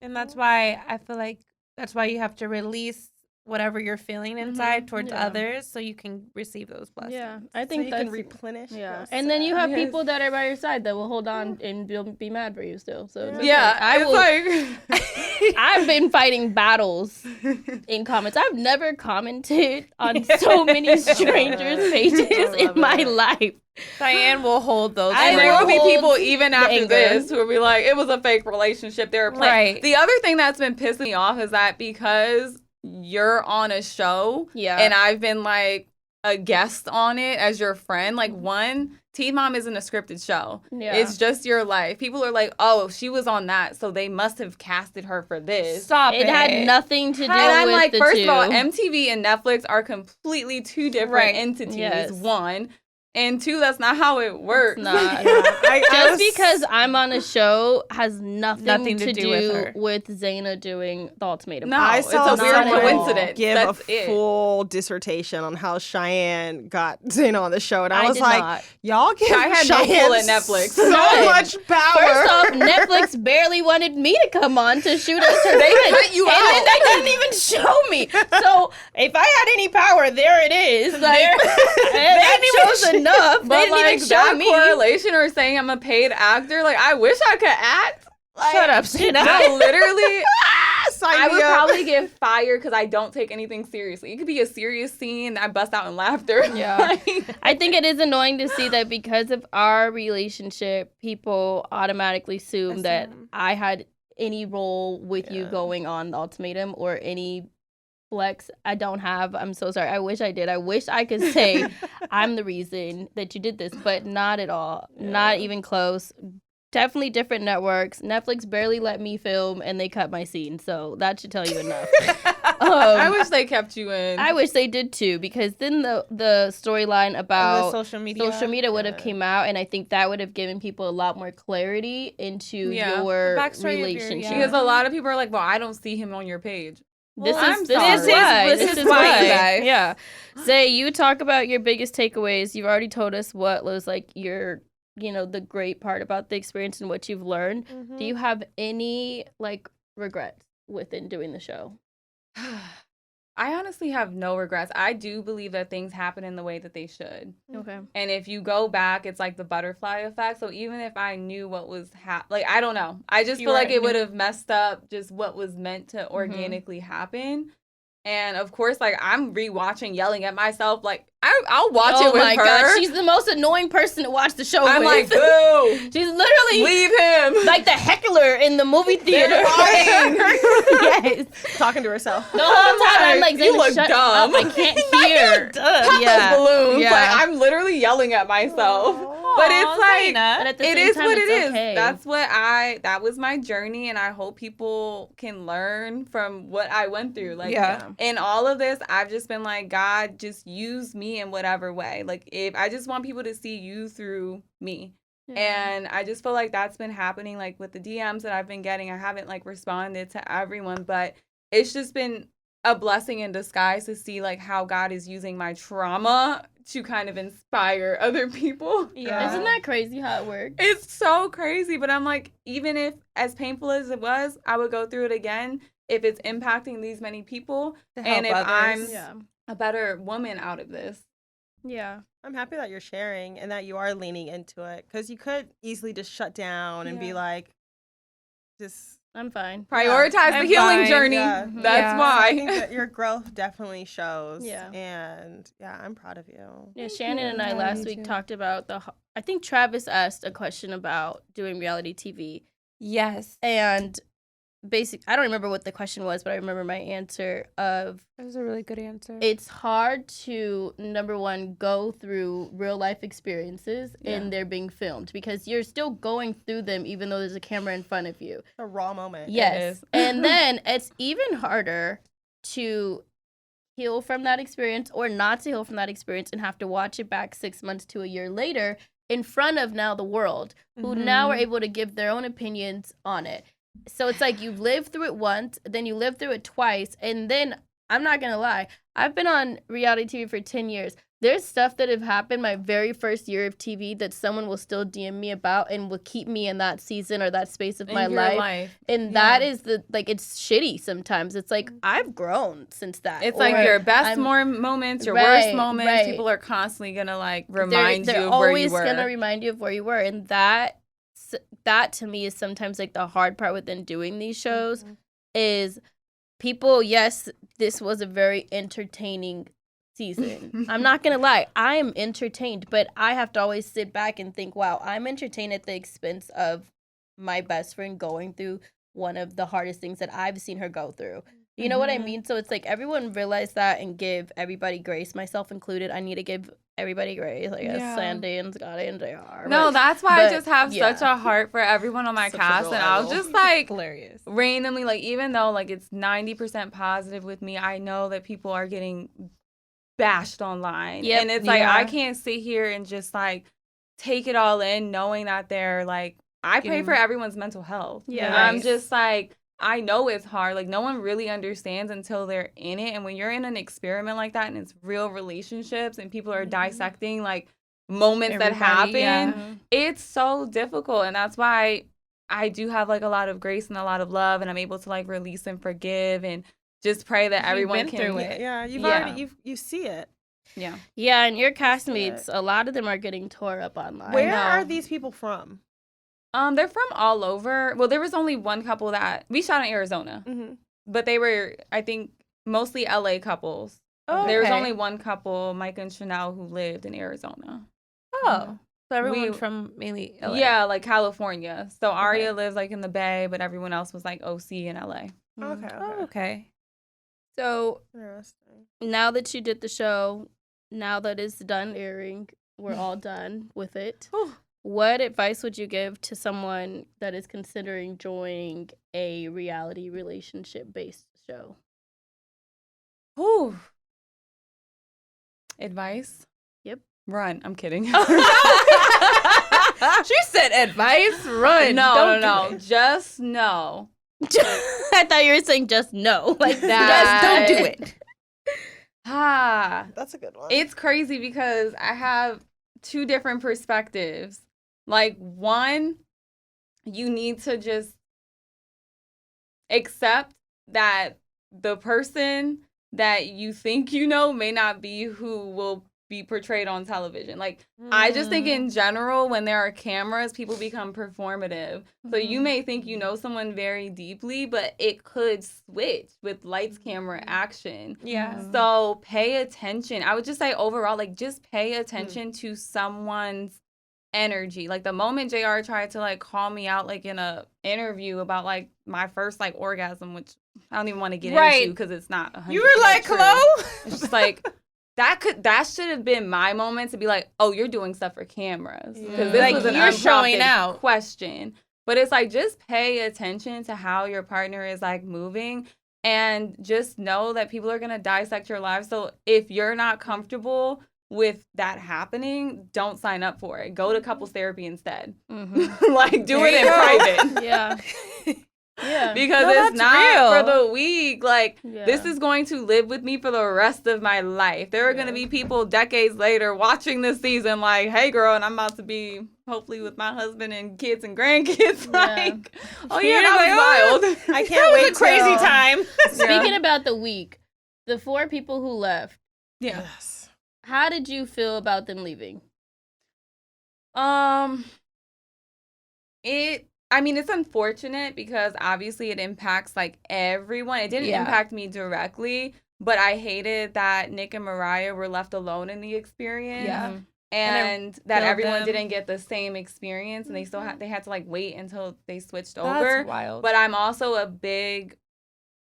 And that's why I feel like that's why you have to release whatever you're feeling inside towards others so you can receive those blessings. Yeah, I think you that's can replenish. Yeah, and then you have people that are by your side that will hold on and be mad for you still. So it's I've been fighting battles in comments. I've never commented on so many strangers' pages in my life. Cheyenne will hold those. And there will be people even after this who will be like, it was a fake relationship. They were playing. Right. The other thing that's been pissing me off is that because you're on a show and I've been, like, a guest on it as your friend, like, Teen Mom isn't a scripted show. It's just your life. People are like, oh, she was on that, so they must have casted her for this. Stop it. It had nothing to do with And I'm like, first two. of all, MTV and Netflix are completely two different entities. Yes. One. And two, that's not how it works. It's not. Because I'm on a show has nothing to do with Zaina doing the Ultimatum. No, it's a weird coincidence. Give that's a full dissertation on how Cheyenne got Zaina on the show, and I was like, y'all give Cheyenne no pull at Netflix. So much power. First off, Netflix barely wanted me to come on to shoot us. They cut you out. And they didn't even show me. So if I had any power, there it is. Like, that shows enough. But, they didn't like, even show that me. correlation or saying I'm a paid actor, like, I wish I could act. Like, shut up, Zaina. No, literally, I would probably get fired because I don't take anything seriously. It could be a serious scene, I bust out in laughter. Yeah. I think it is annoying to see that because of our relationship, people automatically assume that I had any role with you going on the Ultimatum or any flex I don't have. I'm so sorry. I wish I did. I wish I could say I'm the reason that you did this, but not at all. Not even close. Definitely different networks. Netflix barely let me film and they cut my scene, so that should tell you enough. I wish they kept you in. I wish they did too, because then the storyline about social media would have came out, and I think that would have given people a lot more clarity into your relationship. Because a lot of people are like, well, I don't see him on your page. This is why. Guys. Yeah. Say, you talk about your biggest takeaways. You've already told us what was like your, the great part about the experience and what you've learned. Mm-hmm. Do you have any like regrets within doing the show? I honestly have no regrets. I do believe that things happen in the way that they should. Okay. And if you go back, it's like the butterfly effect. So even if I knew what was like, I don't know. I just feel like it would have messed up just what was meant to organically happen. And of course, like, I'm rewatching, yelling at myself. Like, I'll watch it with her. Oh my God, she's the most annoying person to watch the show I'm with. like, boo. She's literally leave him. Like the heckler in the movie theater. Yes. Talking to herself. The whole time I'm like, you look shut dumb. up. I can't hear. Pop those balloons. Like, I'm literally yelling at myself. But it's like, But at the it same is time, what it it's is. okay. That was my journey, and I hope people can learn from what I went through. Like, in all of this, I've just been like, God, just use me in whatever way. Like, if I just want people to see you through me. And I just feel like that's been happening, like, with the DMs that I've been getting. I haven't, like, responded to everyone, but it's just been a blessing in disguise to see, like, how God is using my trauma to kind of inspire other people. Yeah. Isn't that crazy how it works? It's so crazy, but I'm like, even if, as painful as it was, I would go through it again if it's impacting these many people, and if others. I'm a better woman out of this. Yeah. I'm happy that you're sharing and that you are leaning into it, because you could easily just shut down and be like, I'm fine. Prioritize the healing journey. Yeah. That's So why. I think that your growth definitely shows. Yeah. And I'm proud of you. Yeah, Shannon and I last week talked about I think Travis asked a question about doing reality TV. Yes. And I don't remember what the question was, but I remember my answer of, That was a really good answer. it's hard to, number one, go through real life experiences and they're being filmed, because you're still going through them even though there's a camera in front of you. It's a raw moment. Yes. And then it's even harder to heal from that experience or not to heal from that experience and have to watch it back 6 months to a year later in front of now the world, who now are able to give their own opinions on it. So it's like you've lived through it once, then you lived through it twice, and then, I'm not going to lie, I've been on reality TV for 10 years. There's stuff that have happened my very first year of TV that someone will still DM me about and will keep me in that season or that space of my life. And that is it's shitty sometimes. It's like, I've grown since that. It's like your best moments, your worst moments. People are constantly going to, like, remind you of where you were. They're always going to remind you of where you were. And that to me is sometimes like the hard part within doing these shows is people, yes, this was a very entertaining season. I'm not going to lie. I am entertained, but I have to always sit back and think, wow, I'm entertained at the expense of my best friend going through one of the hardest things that I've seen her go through. You know what I mean? So it's like everyone realize that and give everybody grace, myself included. I need to give everybody grace, I guess. Sandy and Scotty and JR. No, that's why I just have such a heart for everyone on my cast. And I'll just, like, hilarious. Randomly, like, even though, like, it's 90% positive with me, I know that people are getting bashed online. Yep. And it's like, I can't sit here and just, like, take it all in knowing that they're, like, I pray for everyone's mental health. Yeah. I'm just, like, I know it's hard. Like, no one really understands until they're in it. And when you're in an experiment like that and it's real relationships and people are dissecting, like, moments that happen, it's so difficult. And that's why I do have, like, a lot of grace and a lot of love, and I'm able to, like, release and forgive and just pray that everyone can through it. Yeah, you've already, you see it. Yeah. Yeah, and your castmates, a lot of them are getting tore up online. Where are these people from? They're from all over. Well, there was only one couple that we shot in Arizona, but they were, I think, mostly LA couples. Oh, there was only one couple, Mike and Chanel, who lived in Arizona. Oh, so everyone from mainly LA. Yeah, like California. So Aria lives, like, in the Bay, but everyone else was, like, OC in LA. Okay. So Interesting. now that you did the show, now that it's done airing, we're all done with it. What advice would you give to someone that is considering joining a reality relationship-based show? Ooh. Advice? Yep. Run. I'm kidding. She said advice, run. No. Just no. I thought you were saying just no, like that. Just don't do it. That's a good one. It's crazy because I have two different perspectives. Like, one, you need to just accept that the person that you think you know may not be who will be portrayed on television. Like, I just think in general, when there are cameras, people become performative. So you may think you know someone very deeply, but it could switch with lights, camera, action. Yeah. So pay attention. I would just say overall, like, just pay attention to someone's energy. Like, the moment JR tried to, like, call me out, like, in a interview about, like, my first, like, orgasm, which I don't even want to get into because it's not 100% You were like, true. hello? It's just like, that should have been my moment to be like, oh, you're doing stuff for cameras. Because this Like, was an you're showing unprompted out. question. But it's like, just pay attention to how your partner is like moving, and just know that people are going to dissect your life. So if you're not comfortable with that happening, don't sign up for it. Go to couples therapy instead. Like, do it in private. Yeah. Yeah. Because No, it's that's not real. for the weak. Like, Yeah. this is going to live with me for the rest of my life. There are going to be people decades later watching this season like, hey, girl, and I'm about to be hopefully with my husband and kids and grandkids. Like, oh, yeah, You're that was like, wild. I can't wait. It was a crazy till- time. Speaking about the week, the 4 people who left, Yeah. Yes. how did you feel about them leaving? It's unfortunate because obviously it impacts like everyone. It didn't impact me directly, but I hated that Nick and Mariah were left alone in the experience. Yeah. And that killed everyone them. didn't get the same experience, and they had to like wait until they switched That's over. wild. But I'm also a big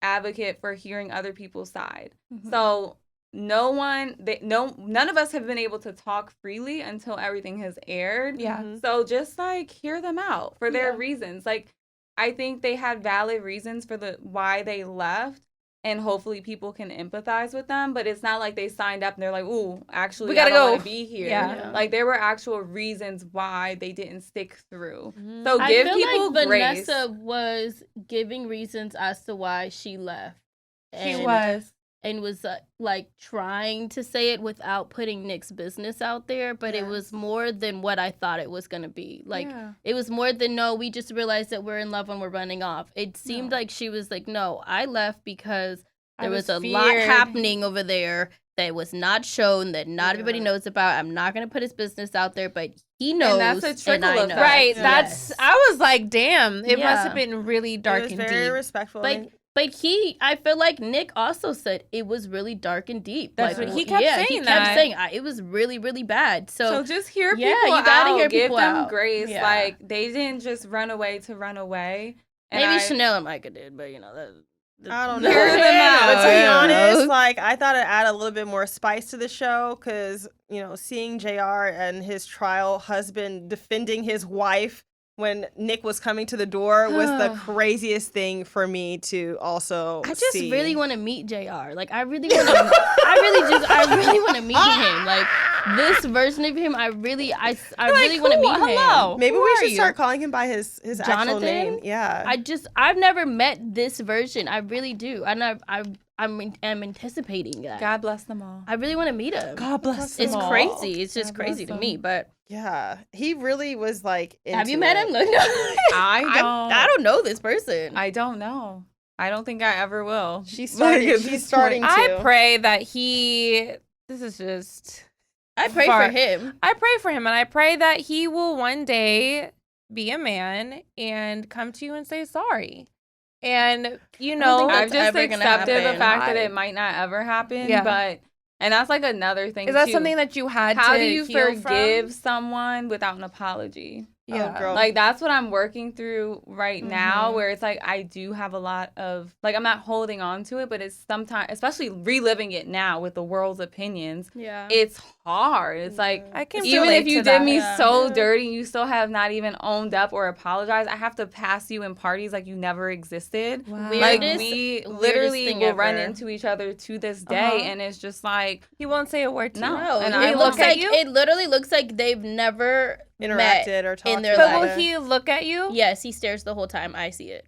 advocate for hearing other people's side. So none of us have been able to talk freely until everything has aired. Yeah. So just like hear them out for their reasons. Like, I think they had valid reasons for why they left, and hopefully people can empathize with them. But it's not like they signed up and they're like, ooh, actually, We gotta I don't go. want to be here. Yeah. Like, there were actual reasons why they didn't stick through. Mhm. So I give feel people like grace. Vanessa was giving reasons as to why she left. She was. And was like trying to say it without putting Nick's business out there, but it was more than what I thought it was going to be. Like, it was more than, no, we just realized that we're in love when we're running off. It seemed like she was like, no, I left because there was a lot feared. happening over there that was not shown, that not everybody knows about. I'm not going to put his business out there, but he knows. And that's a trickle I effect. know. Right. Yeah. That's. I was like, damn. It must Yeah. have been really It dark was and very deep. respectful. But I feel like Nick also said it was really dark and deep. That's like, what he kept saying. He kept that. saying it was really, really bad. So just hear yeah, people you gotta out. hear Give people them out. grace. Yeah. Like, they didn't just run away to run away. And maybe Chanel and Micah did, but I don't know. Hear them out. But to be Yeah. honest, like, I thought it added a little bit more spice to the show because, seeing JR and his trial husband defending his wife when Nick was coming to the door was the craziest thing for me to also I just see. really want to meet JR. Like, I really want to. I really want to meet him. Like, this version of him, I really want to meet him. Hello. Maybe Who we are should you? start calling him by his actual Jonathan? name. Yeah. I've never met this version. I really do. And I'm anticipating that. God bless them all. I really want to meet him. God bless It's them all. crazy. It's just God crazy bless to me. him. But Yeah. He really was like have you into met it. him? Look, no. I don't know this person. I don't know. I don't think I ever will. She's Like, starting, at she's this starting point. to. I pray that this is just. I pray far- for him. I pray for him, and I pray that he will one day be a man and come to you and say sorry. And think I've that's just ever gonna accepted the happen. fact that it might not ever happen. Yeah. And that's like another thing. is that too. something that you had How to do you heal forgive from? someone without an apology? Oh, girl. Like, that's what I'm working through right now, Mhm. where it's like I do have a lot of, like, I'm not holding on to it, but it's sometimes, especially reliving it now with the world's opinions, Yeah. it's hard. It's like, I can even relate if you to did that. me Yeah. so Yeah. dirty, you still have not even owned up or apologized. I have to pass you in parties like you never existed. Wow. Like, Weirdest- we weirdest literally thing will run ever. into each other to this day, Uh-huh. and it's just like, He won't say a word to No. you. No, And it I looks look at like you? it literally looks like they've never met. Interacted or talked their But about will it. he look at you? Yes, he stares the whole time. I see it.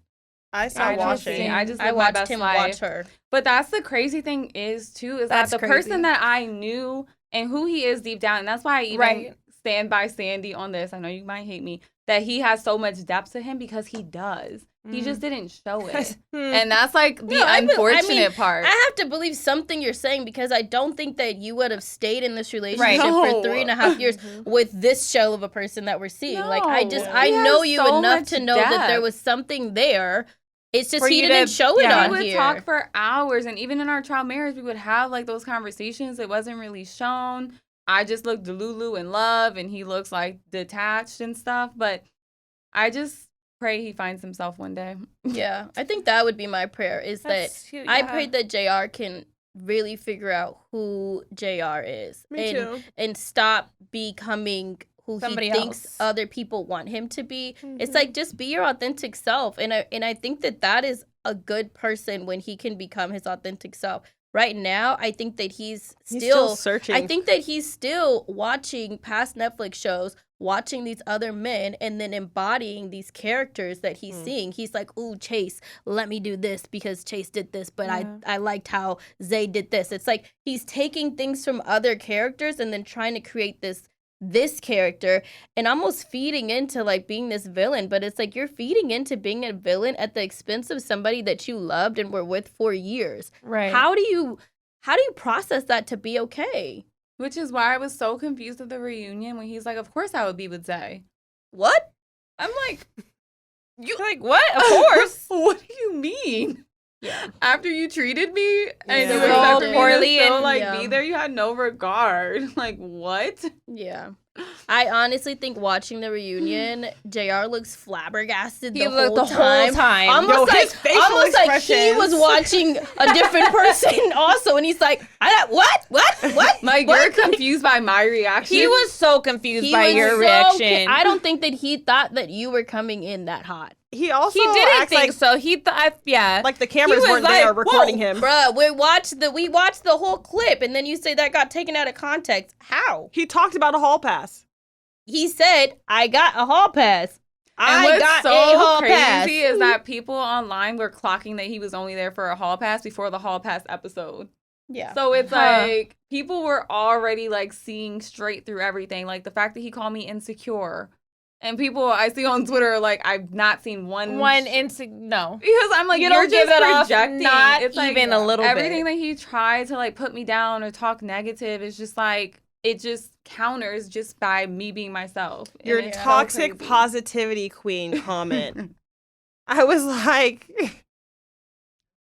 I saw I just watching. live my watched best him life. watch her. But that's the crazy thing is too, is That's that the crazy. person that I knew and who he is deep down, and that's why I even Right. stand by Sandy on this. I know you might hate me, that he has so much depth to him because he does. He just didn't show it. And that's like the No, I unfortunate part. I have to believe something you're saying because I don't think that you would have stayed in this relationship Right. No. for 3.5 years with this shell of a person that we're seeing. Like, I No. I He know has you so enough much to know that there depth. was something there. It's just For he you didn't to- show it yeah. on we would here. talk for hours, and even in our trial marriage, we would have like those conversations. It wasn't really shown. I just looked delulu in love, and he looks like detached and stuff. But I just pray he finds himself one day. Yeah, I think that would be my prayer. Is That's that cute, I yeah. pray that JR can really figure out who JR is. Me too. And stop becoming who Somebody he thinks else. other people want him to be. It's Mhm. like, just be your authentic self. And I think that is a good person when he can become his authentic self. Right now, I think that he's still searching. I think that he's still watching past Netflix shows, watching these other men, and then embodying these characters that he's seeing. He's like, ooh, Chase, let me do this because Chase did this, but I liked how Zay did this. It's like he's taking things from other characters and then trying to create this character and almost feeding into like being this villain. But it's like you're feeding into being a villain at the expense of somebody that you loved and were with for years. Right. How do you process that to be okay? Which is why I was so confused at the reunion when he's like, of course I would be with Zay. What? I'm like, You're like, what? Of course. what do you mean? Yeah. After you treated me and Yeah. you So accepted me poorly to still, and- like yeah. be there, you had no regard. Like, what? Yeah. I honestly think watching the reunion, JR looks flabbergasted He the looked whole the time. whole time. Almost Yo, his facial almost like he expressions. was watching a different person also, and he's like, what? Like, you're confused by my reaction. He was so confused by was your so reaction. I don't think that he thought that you were coming in that hot. He also He didn't acts think like, so. He thought, yeah. like the cameras was weren't like, there recording whoa, him. Bruh, we watched the whole clip, and then you say that got taken out of context. How? He talked about a hall pass. He said, I got a hall pass. And I what's got so a hall crazy pass. is that people online were clocking that he was only there for a hall pass before the hall pass episode. Yeah. So it's Huh. like people were already like seeing straight through everything. Like the fact that he called me insecure. And people I see on Twitter are like, I've not seen no. Because I'm like, You you're don't give just it off, projecting. not It's like even a little bit. everything that he tried to like put me down or talk negative is just like it just counters just by me being myself. And Your it's so toxic crazy. positivity queen comment. I was like,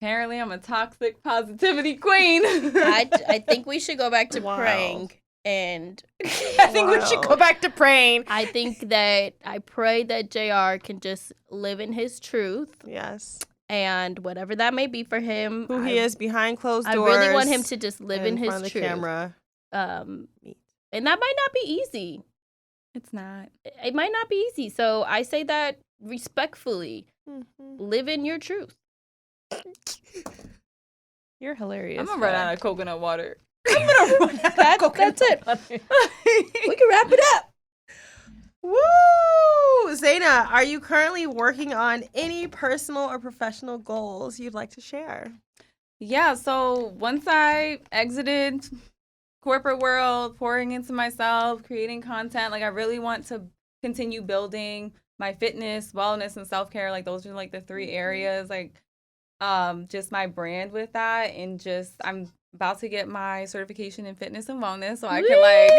Apparently, I'm a toxic positivity queen. I think we should go back to Wow. praying. And I think we should go back to praying. I think that I pray that JR can just live in his truth yes, and whatever that may be for him. who he is behind closed I doors. really want him to just live in his front of the truth. camera. And that might not be easy. It's not. It might not be easy. So I say that respectfully. Mhm. Live in your truth. You're hilarious. I'm gonna run out of coconut water. That's it. We can wrap it up. Woo! Zaina, are you currently working on any personal or professional goals you'd like to share? Yeah, so once I exited corporate world, pouring into myself, creating content, like I really want to continue building my fitness, wellness, and self-care. Like those are like the three areas, like just my brand with that. And just I'm about to get my certification in fitness and wellness so I can like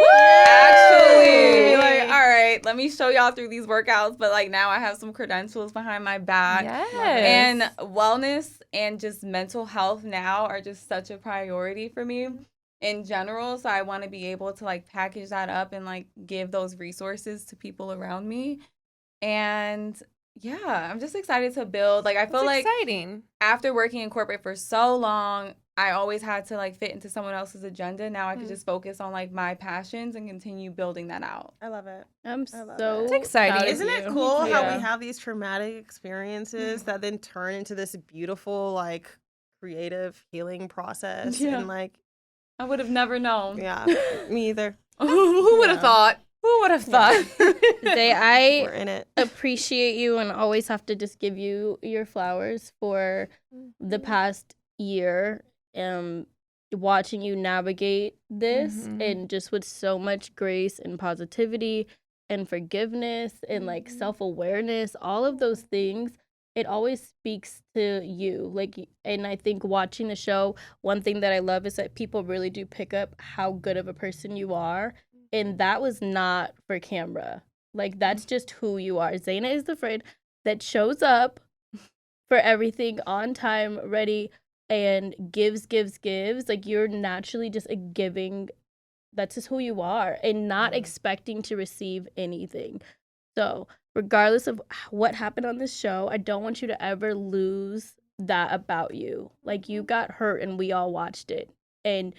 actually be like, all right, let me show y'all through these workouts. But like now I have some credentials behind my back. Yes. And wellness and just mental health now are just such a priority for me in general. So I want to be able to like package that up and like give those resources to people around me. And yeah, I'm just excited to build. Like I feel like exciting. after working in corporate for so long, I always had to like fit into someone else's agenda. Now I can just focus on like my passions and continue building that out. I love it. I'm I love so it. It's exciting. proud of Isn't it you. cool how Yeah. we have these traumatic experiences that then turn into this beautiful, like, creative healing process? Yeah. And, like, I would have never known. yeah, me either. Who would have Yeah. thought? Who would have thought? Zay, We're in it. appreciate you and always have to just give you your flowers for the past year watching you navigate this Mhm. and just with so much grace and positivity and forgiveness and like self-awareness, all of those things, it always speaks to you. Like, and I think watching the show, one thing that I love is that people really do pick up how good of a person you are, and that was not for camera. Like, that's just who you are. Zaina is the friend that shows up for everything on time, ready, and gives. Like, you're naturally just a giving. That's just who you are, and not expecting to receive anything. So, regardless of what happened on this show, I don't want you to ever lose that about you. Like, you got hurt and we all watched it. And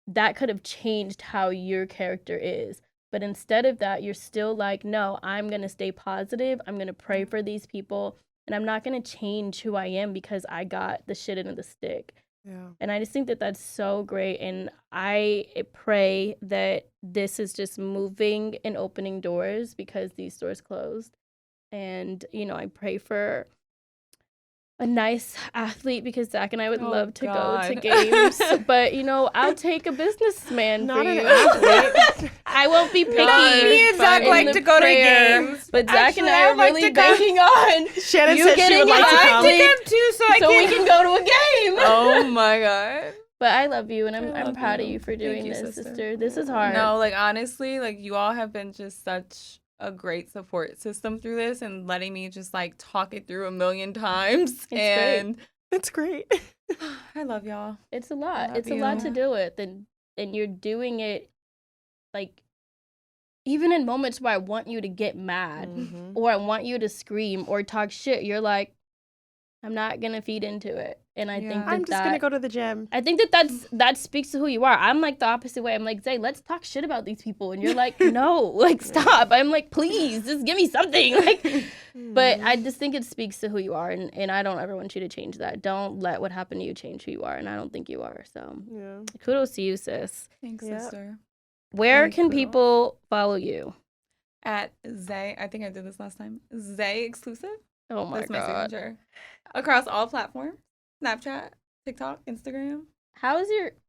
that could have changed how your character is. But instead of that, you're still like, no, I'm going to stay positive. I'm going to pray for these people. And I'm not going to change who I am because I got the shit into the stick. Yeah. And I just think that that's so great. And I pray that this is just moving and opening doors because these doors closed. And, you know, I pray for a nice athlete because Zach and I would love to go to games. But, you know, I'll take a businessman Not for an you. athlete. I won't be picky. Me and Zach in like the to go to prayer, games. But Zach Actually, and I I are would like really to come. banking on Shannon you said she getting would like to an come. athlete I too, so so we can go to a game. Oh my God. But I love you, and I'm love proud of you. you for Thank doing you, this, sister. sister. This is hard. No, like honestly, like you all have been just such a great support system through this and letting me just like talk it through a million times. It's It's great. I love y'all. It's a I lot. love It's a lot you. to deal with, and you're doing it like even in moments where I want you to get mad Mhm. or I want you to scream or talk shit. You're like, I'm not gonna feed into it, and I think Yeah. that I'm just gonna go to the gym. I think that speaks to who you are. I'm like the opposite way. I'm like, Zay, let's talk shit about these people. And you're like, no, like, stop. I'm like, please, just give me something. Like, but I just think it speaks to who you are. And I don't ever want you to change that. Don't let what happened to you change who you are. And I don't think you are. So Yeah. kudos to you, sis. Thanks, Yep. sister. Where Really can kudos. people follow you? At Zay, I think I did this last time. Zay exclusive. Oh my That's my God. signature. Across all platforms. Snapchat, TikTok, Instagram. I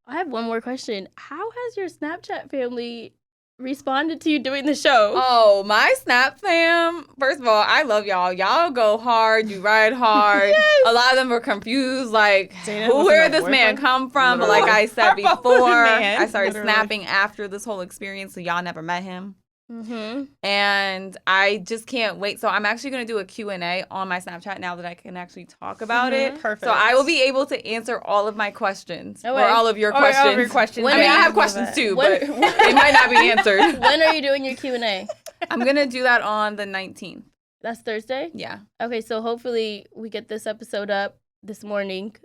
have one more question. How has your Snapchat family responded to you doing the show? Oh, my Snap fam. First of all, I love y'all. Y'all go hard. You ride hard. A lot of them were confused, like, Zaina who, was where in a did this man boyfriend? come from? But like Literally. I said before, man. I started Literally. snapping after this whole experience, so y'all never met him. Mm-hmm. And I just can't wait. So I'm actually going to do a Q&A on my Snapchat now that I can actually talk about it. Perfect. So I will be able to answer all of my questions Okay. or all of your Or all of questions. your questions. When I mean, are I you- have questions too, but When- they might not be answered. When are you doing your Q&A? I'm going to do that on the 19th. That's Thursday? Yeah. Okay, so hopefully we get this episode up this morning.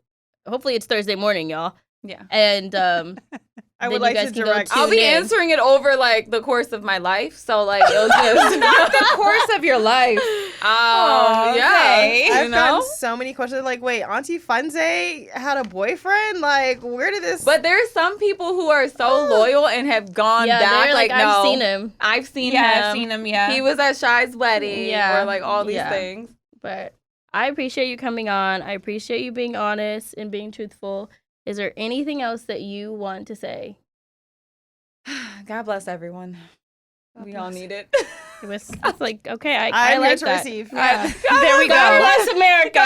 Hopefully it's Thursday morning, y'all. Yeah. And I then would you like guys to can go direct. tune I'll be in. answering it over like the course of my life. So like it'll just Not the course of your life. yeah. okay. I've You know? gotten so many questions like, wait, Auntie Funze had a boyfriend? Like, where did this... But there's some people who are so loyal and have gone Yeah, back. they're like, no, I've seen him. I've seen Yeah, him. I've seen him, yeah. He was at Shy's wedding. Yeah, Or like all these yeah. things. But I appreciate you coming on. I appreciate you being honest and being truthful. Is there anything else that you want to say? God bless everyone. We all need it. It was it's like, okay, I I'm like here to that. receive. Yeah. There we God go. bless America.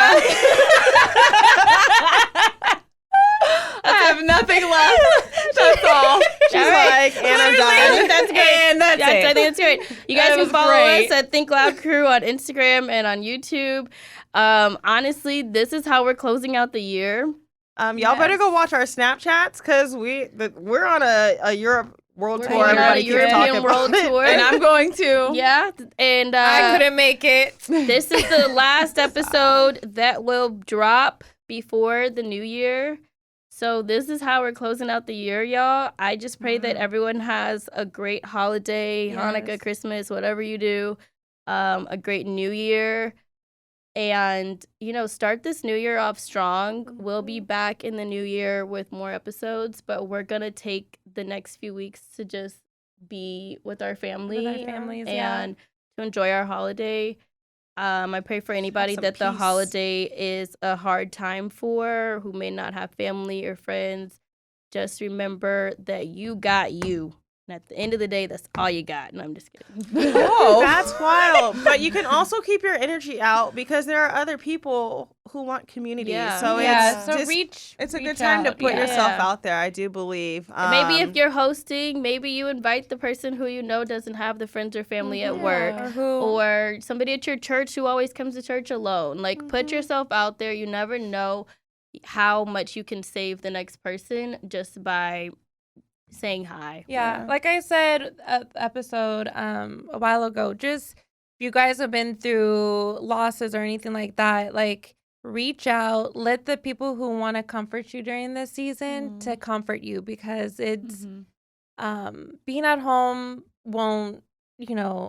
I have nothing left. That's all. She's All right. like, and I'm I done. think that's great. And that's Yes, it. I think that's great. You guys That can was follow great. us at Think Loud Crew on Instagram and on YouTube. Honestly, this is how we're closing out the year. Y'all better go watch our Snapchats because we're on a Europe world We're tour. going on a Everybody keeps talking European world about it. tour. And I'm going to. Yeah, and I couldn't make it. this is the last episode that will drop before the new year. So this is how we're closing out the year, y'all. I just pray that everyone has a great holiday, Hanukkah, Yes. Christmas, whatever you do, a great new year. And, start this new year off strong. We'll be back in the new year with more episodes, but we're going to take the next few weeks to just be with our family With our families, yeah. and to enjoy our holiday. I pray for anybody some that the peace. holiday is a hard time for, who may not have family or friends. Just remember that you got you. And at the end of the day, that's all you got. And I'm just kidding. Oh. That's wild. But you can also keep your energy out because there are other people who want community. Yeah. So Yeah, it's so just, it's a reach good time to out, put yeah. yourself out there, I do believe. Maybe if you're hosting, maybe you invite the person who you know doesn't have the friends or family at work. Or who? Or somebody at your church who always comes to church alone. Like, put yourself out there. You never know how much you can save the next person just by saying hi. Yeah, like I said, episode a while ago, just if you guys have been through losses or anything like that, like reach out. Let the people who want to comfort you during this season to comfort you, because it's being at home won't,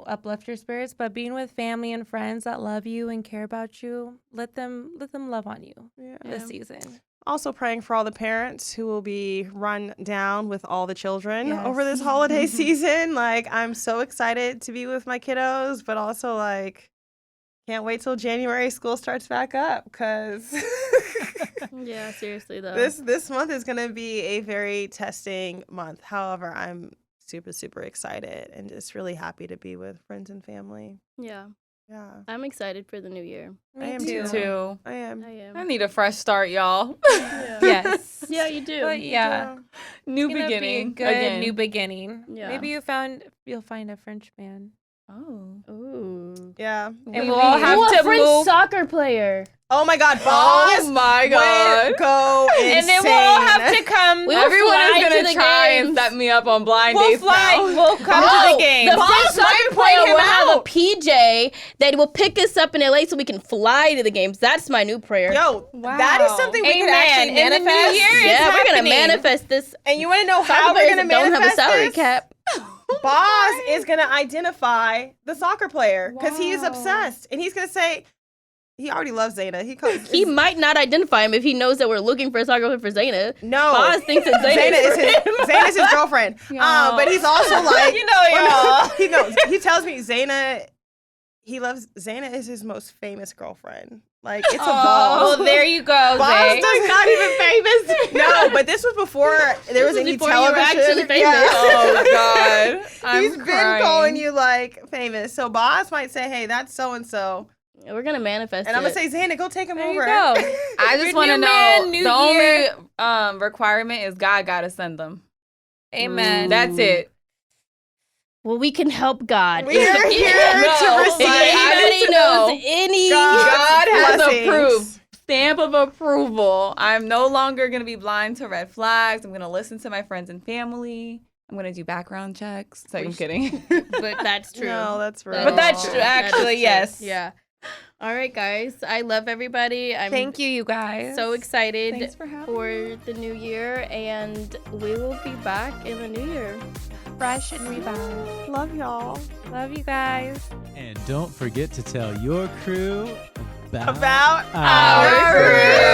uplift your spirits, but being with family and friends that love you and care about you, let them love on you this season. Also praying for all the parents who will be run down with all the children over this holiday season. Like, I'm so excited to be with my kiddos, but also like can't wait till January school starts back up, because Yeah, seriously though. this month is gonna be a very testing month. However, I'm super, super excited and just really happy to be with friends and family. Yeah. Yeah. I'm excited for the new year. I am Me too. I am. I need a fresh start, y'all. Yeah. Yes. Yeah, you do. But yeah. New It's gonna be a beginning. good again. new beginning. Yeah. Maybe you'll find a French man. Oh. Ooh. Yeah. And we'll all have to French move. soccer player. Oh my God, boss! Oh my Way God. to go insane. And then we'll all have to come. We will Everyone fly is to gonna the try games. and set me up on blind We'll dates fly. now. We'll come to the game. The Boss French might soccer point player him will have a out. PJ that will pick us up in LA so we can fly to the games. That's my new prayer. Yo, Wow. that is something we can Amen. actually In the new manifest. year, it's Yeah, we're gonna happening. manifest this. And you want to know Soccer how we're players going to that don't have a manifest salary this? cap. Boz is going to identify the soccer player because he is Wow. obsessed. And he's going to say, he already loves Zaina. He might not identify him if he knows that we're looking for a soccer player for Zaina. No. Boz thinks that Zaina is his girlfriend. Y'all. But he's also like, y'all. he knows. He tells me Zaina is his most famous girlfriend. Like, it's a Oh, ball. there you go, Boz Zay. does not even famous. No, but this was before there was was any before you were television. actually famous. Oh God. I'm He's been crying. calling you like famous. So Boz might say, hey, that's so and so. We're gonna manifest And I'm it. gonna say, Zaina, go take him There you over. go. I just Your want to new know man, new the year. only requirement is God gotta send them. Amen. That's it. Well, we can help God. We are here No. to If receive. anybody to knows know. any God has blessings. approved. Stamp of approval. I'm no longer going to be blind to red flags. I'm going to listen to my friends and family. I'm going to do background checks. So I'm kidding. but that's true. No, that's right. But that's true. true. That is Actually, true. yes. Yeah. All right, guys. I love everybody. I'm Thank you guys. so excited Thanks for having for the new year, and we will be back in the new year. Fresh and rebound. Love y'all. Love you guys. And don't forget to tell your crew about About our our crew.